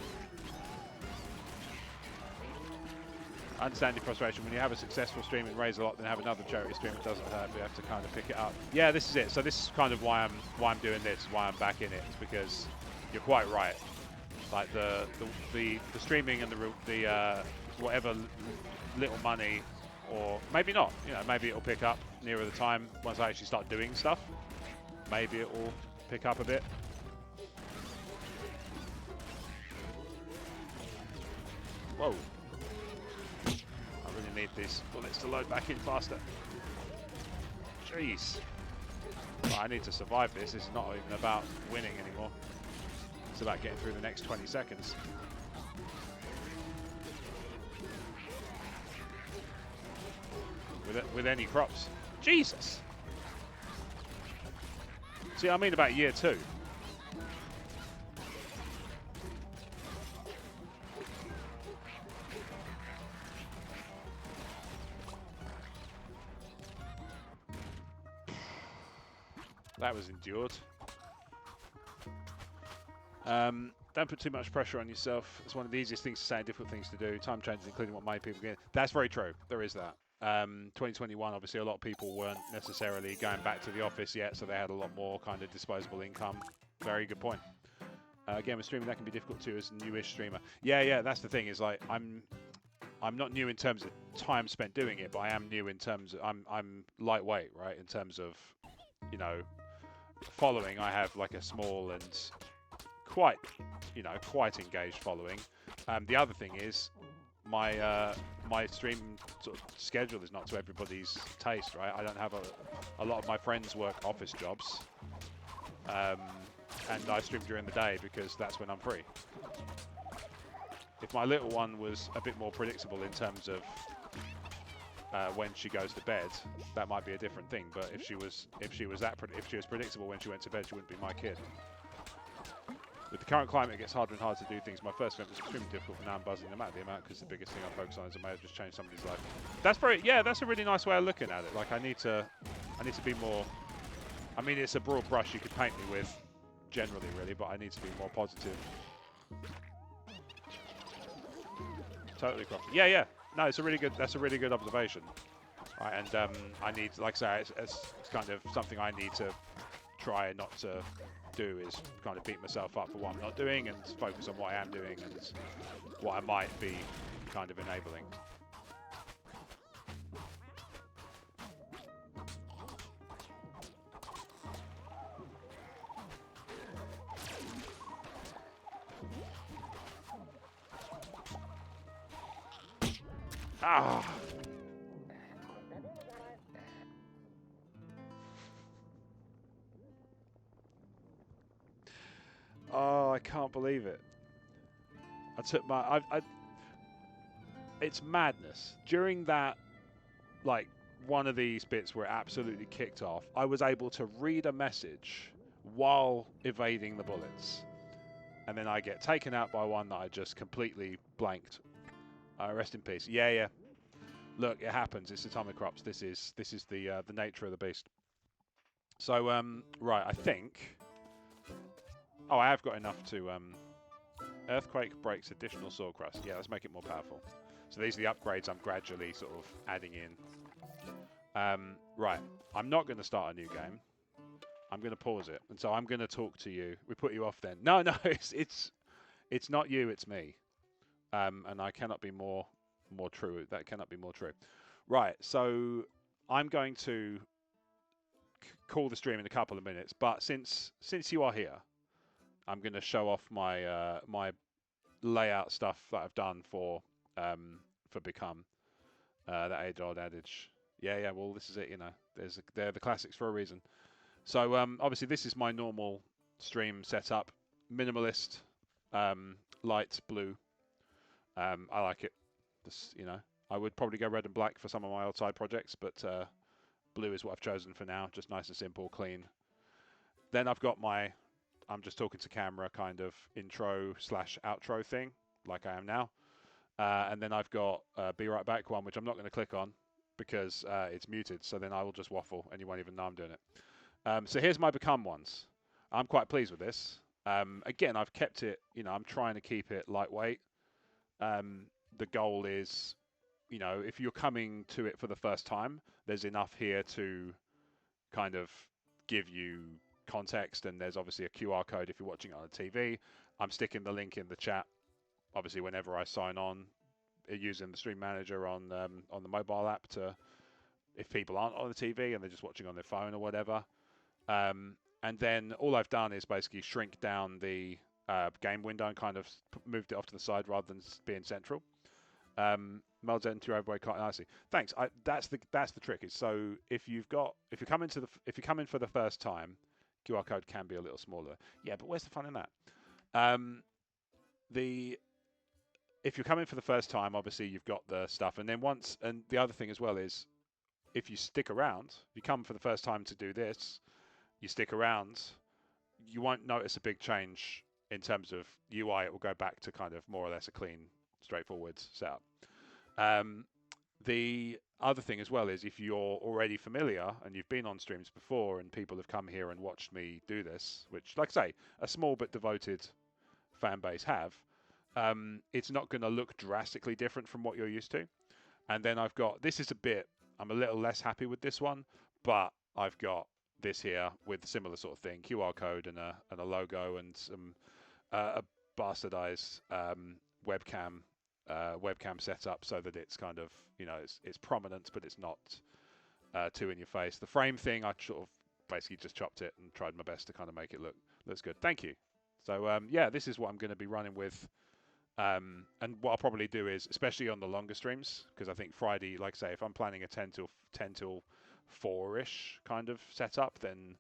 I understand your frustration. When you have a successful stream and raise a lot, then have another charity stream, it doesn't hurt, but you have to kind of pick it up. Yeah, this is it. So this is kind of why I'm doing this, why I'm back in it. It's because you're quite right. Like the streaming and the whatever little money, or maybe not. You know, maybe it'll pick up nearer the time once I actually start doing stuff. Maybe it will pick up a bit. Whoa. Need these bullets to load back in faster. Jeez. Well, I need to survive this. This is not even about winning anymore. It's about getting through the next 20 seconds. With any crops. Jesus. See, I mean about year 2. That was endured. Don't put too much pressure on yourself. It's one of the easiest things to say and difficult things to do. Time changes, including what many people get. That's very true. There is that. 2021, obviously, a lot of people weren't necessarily going back to the office yet, so they had a lot more kind of disposable income. Very good point. Again, with streaming, that can be difficult too as a newish streamer. Yeah, that's the thing. Is like I'm not new in terms of time spent doing it, but I am new in terms of I'm lightweight, right? In terms of, you know, following. I have like a small and quite engaged following. The other thing is my my stream sort of schedule is not to everybody's taste, right? I don't have a lot of my friends work office jobs, and I stream during the day because that's when I'm free. If my little one was a bit more predictable in terms of when she goes to bed, that might be a different thing. But if she was predictable when she went to bed, she wouldn't be my kid. With the current climate, it gets harder and harder to do things. My first event was extremely difficult, but now I'm buzzing, no matter the amount, because the biggest thing I focus on is I may have just changed somebody's life. That's that's a really nice way of looking at it. Like I need to be more. I mean, it's a broad brush you could paint me with, generally, really, but I need to be more positive. Totally crafty. Yeah. No, it's a really good. That's a really good observation. Right, and I need, like I say, it's kind of something I need to try not to do, is kind of beat myself up for what I'm not doing and focus on what I am doing and what I might be kind of enabling. Ah! Oh, I can't believe it. I took my. It's madness. During that, like, one of these bits where it absolutely kicked off, I was able to read a message while evading the bullets. And then I get taken out by one that I just completely blanked. Rest in peace. Yeah, yeah. Look, it happens. It's Atomicrops. This is the nature of the beast. So right, I think. Oh, I have got enough to earthquake breaks additional sword crust. Yeah, let's make it more powerful. So these are the upgrades I'm gradually sort of adding in. Right, I'm not going to start a new game. I'm going to pause it, and so I'm going to talk to you. We put you off then. No, no, it's not you. It's me. And I cannot be more true. That cannot be more true. Right, so I'm going to call the stream in a couple of minutes, but since you are here, I'm going to show off my my layout stuff that I've done for Become that age-old adage. Yeah, yeah. Well, this is it. You know, they're the classics for a reason. So obviously, this is my normal stream setup. Minimalist, light blue. I like it. This, you know, I would probably go red and black for some of my old side projects, but blue is what I've chosen for now. Just nice and simple, clean. Then I've got my I'm just talking to camera kind of intro slash outro thing, like I am now. And then I've got Be Right Back one, which I'm not going to click on because it's muted. So then I will just waffle and you won't even know I'm doing it. So here's my Become ones. I'm quite pleased with this. Again, I've kept it, you know, I'm trying to keep it lightweight. The goal is, you know, if you're coming to it for the first time, there's enough here to kind of give you context, and there's obviously a QR code if you're watching it on the TV. I'm sticking the link in the chat, obviously, whenever I sign on using the Stream Manager on the mobile app to, if people aren't on the TV and they're just watching on their phone or whatever. And then all I've done is basically shrink down the game window and kind of moved it off to the side rather than being central. Melds into your overweight quite nicely. Thanks. That's the trick. Is so if you come in for the first time, QR code can be a little smaller. Yeah, but where's the fun in that? If you're coming for the first time, obviously you've got the stuff, and then and the other thing as well is if you stick around, you come for the first time to do this, you stick around, you won't notice a big change in terms of UI. It will go back to kind of more or less a clean, straightforward setup. The other thing as well is if you're already familiar and you've been on streams before and people have come here and watched me do this, which, like I say, a small but devoted fan base have, it's not going to look drastically different from what you're used to. And then I've got, this is a bit, I'm a little less happy with this one, but I've got this here with a similar sort of thing, QR code and a logo and some a bastardized webcam setup so that it's kind of, you know, it's prominent, but it's not too in your face. The frame thing, I sort of basically just chopped it and tried my best to kind of make it looks good. Thank you. So yeah, this is what I'm going to be running with. And what I'll probably do is, especially on the longer streams, because I think Friday, like I say, if I'm planning a 10 till 4-ish kind of setup, then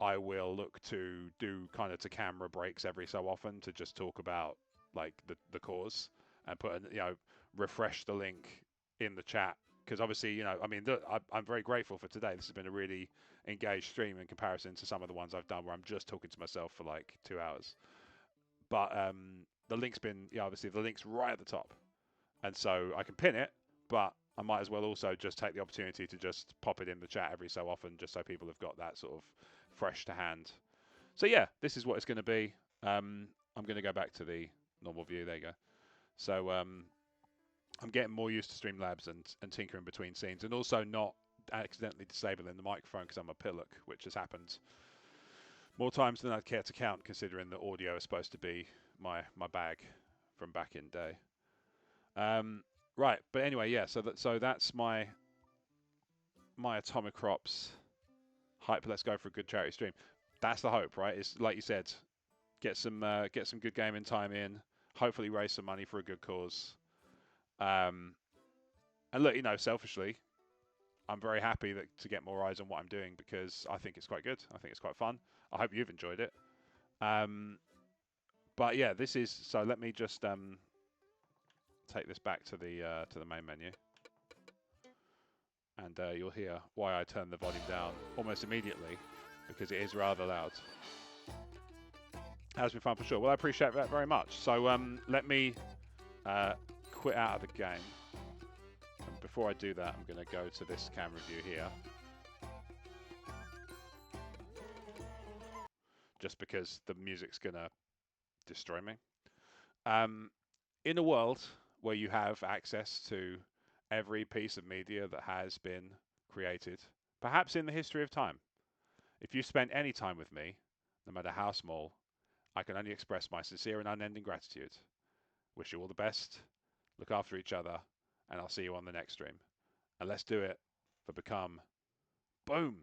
I will look to do kind of to camera breaks every so often to just talk about like the cause and put, you know, refresh the link in the chat. Because obviously, you know, I mean, I'm very grateful for today. This has been a really engaged stream in comparison to some of the ones I've done where I'm just talking to myself for like 2 hours. But the link's been, yeah, obviously the link's right at the top. And so I can pin it, but I might as well also just take the opportunity to just pop it in the chat every so often, just so people have got that sort of fresh to hand. So yeah, this is what it's going to be. I'm going to go back to the normal view. There you go. So I'm getting more used to Streamlabs and tinkering between scenes, and also not accidentally disabling the microphone because I'm a pillock, which has happened more times than I'd care to count, considering that audio is supposed to be my bag from back in day. Right, but anyway, yeah. So that's my Atomicrops hype. Let's go for a good charity stream. That's the hope, right? It's like you said, get some good gaming time in. Hopefully, raise some money for a good cause. And look, selfishly, I'm very happy to get more eyes on what I'm doing because I think it's quite good. I think it's quite fun. I hope you've enjoyed it. But yeah, this is so. Let me just take this back to the main menu, and you'll hear why I turned the volume down almost immediately because it is rather loud. Has been fun for sure. Well, I appreciate that very much. So let me quit out of the game. And before I do that, I'm going to go to this camera view here. Just because the music's going to destroy me. In a world where you have access to every piece of media that has been created, perhaps in the history of time, if you spent any time with me, no matter how small, I can only express my sincere and unending gratitude. Wish you all the best, look after each other, and I'll see you on the next stream. And let's do it for Become. Boom!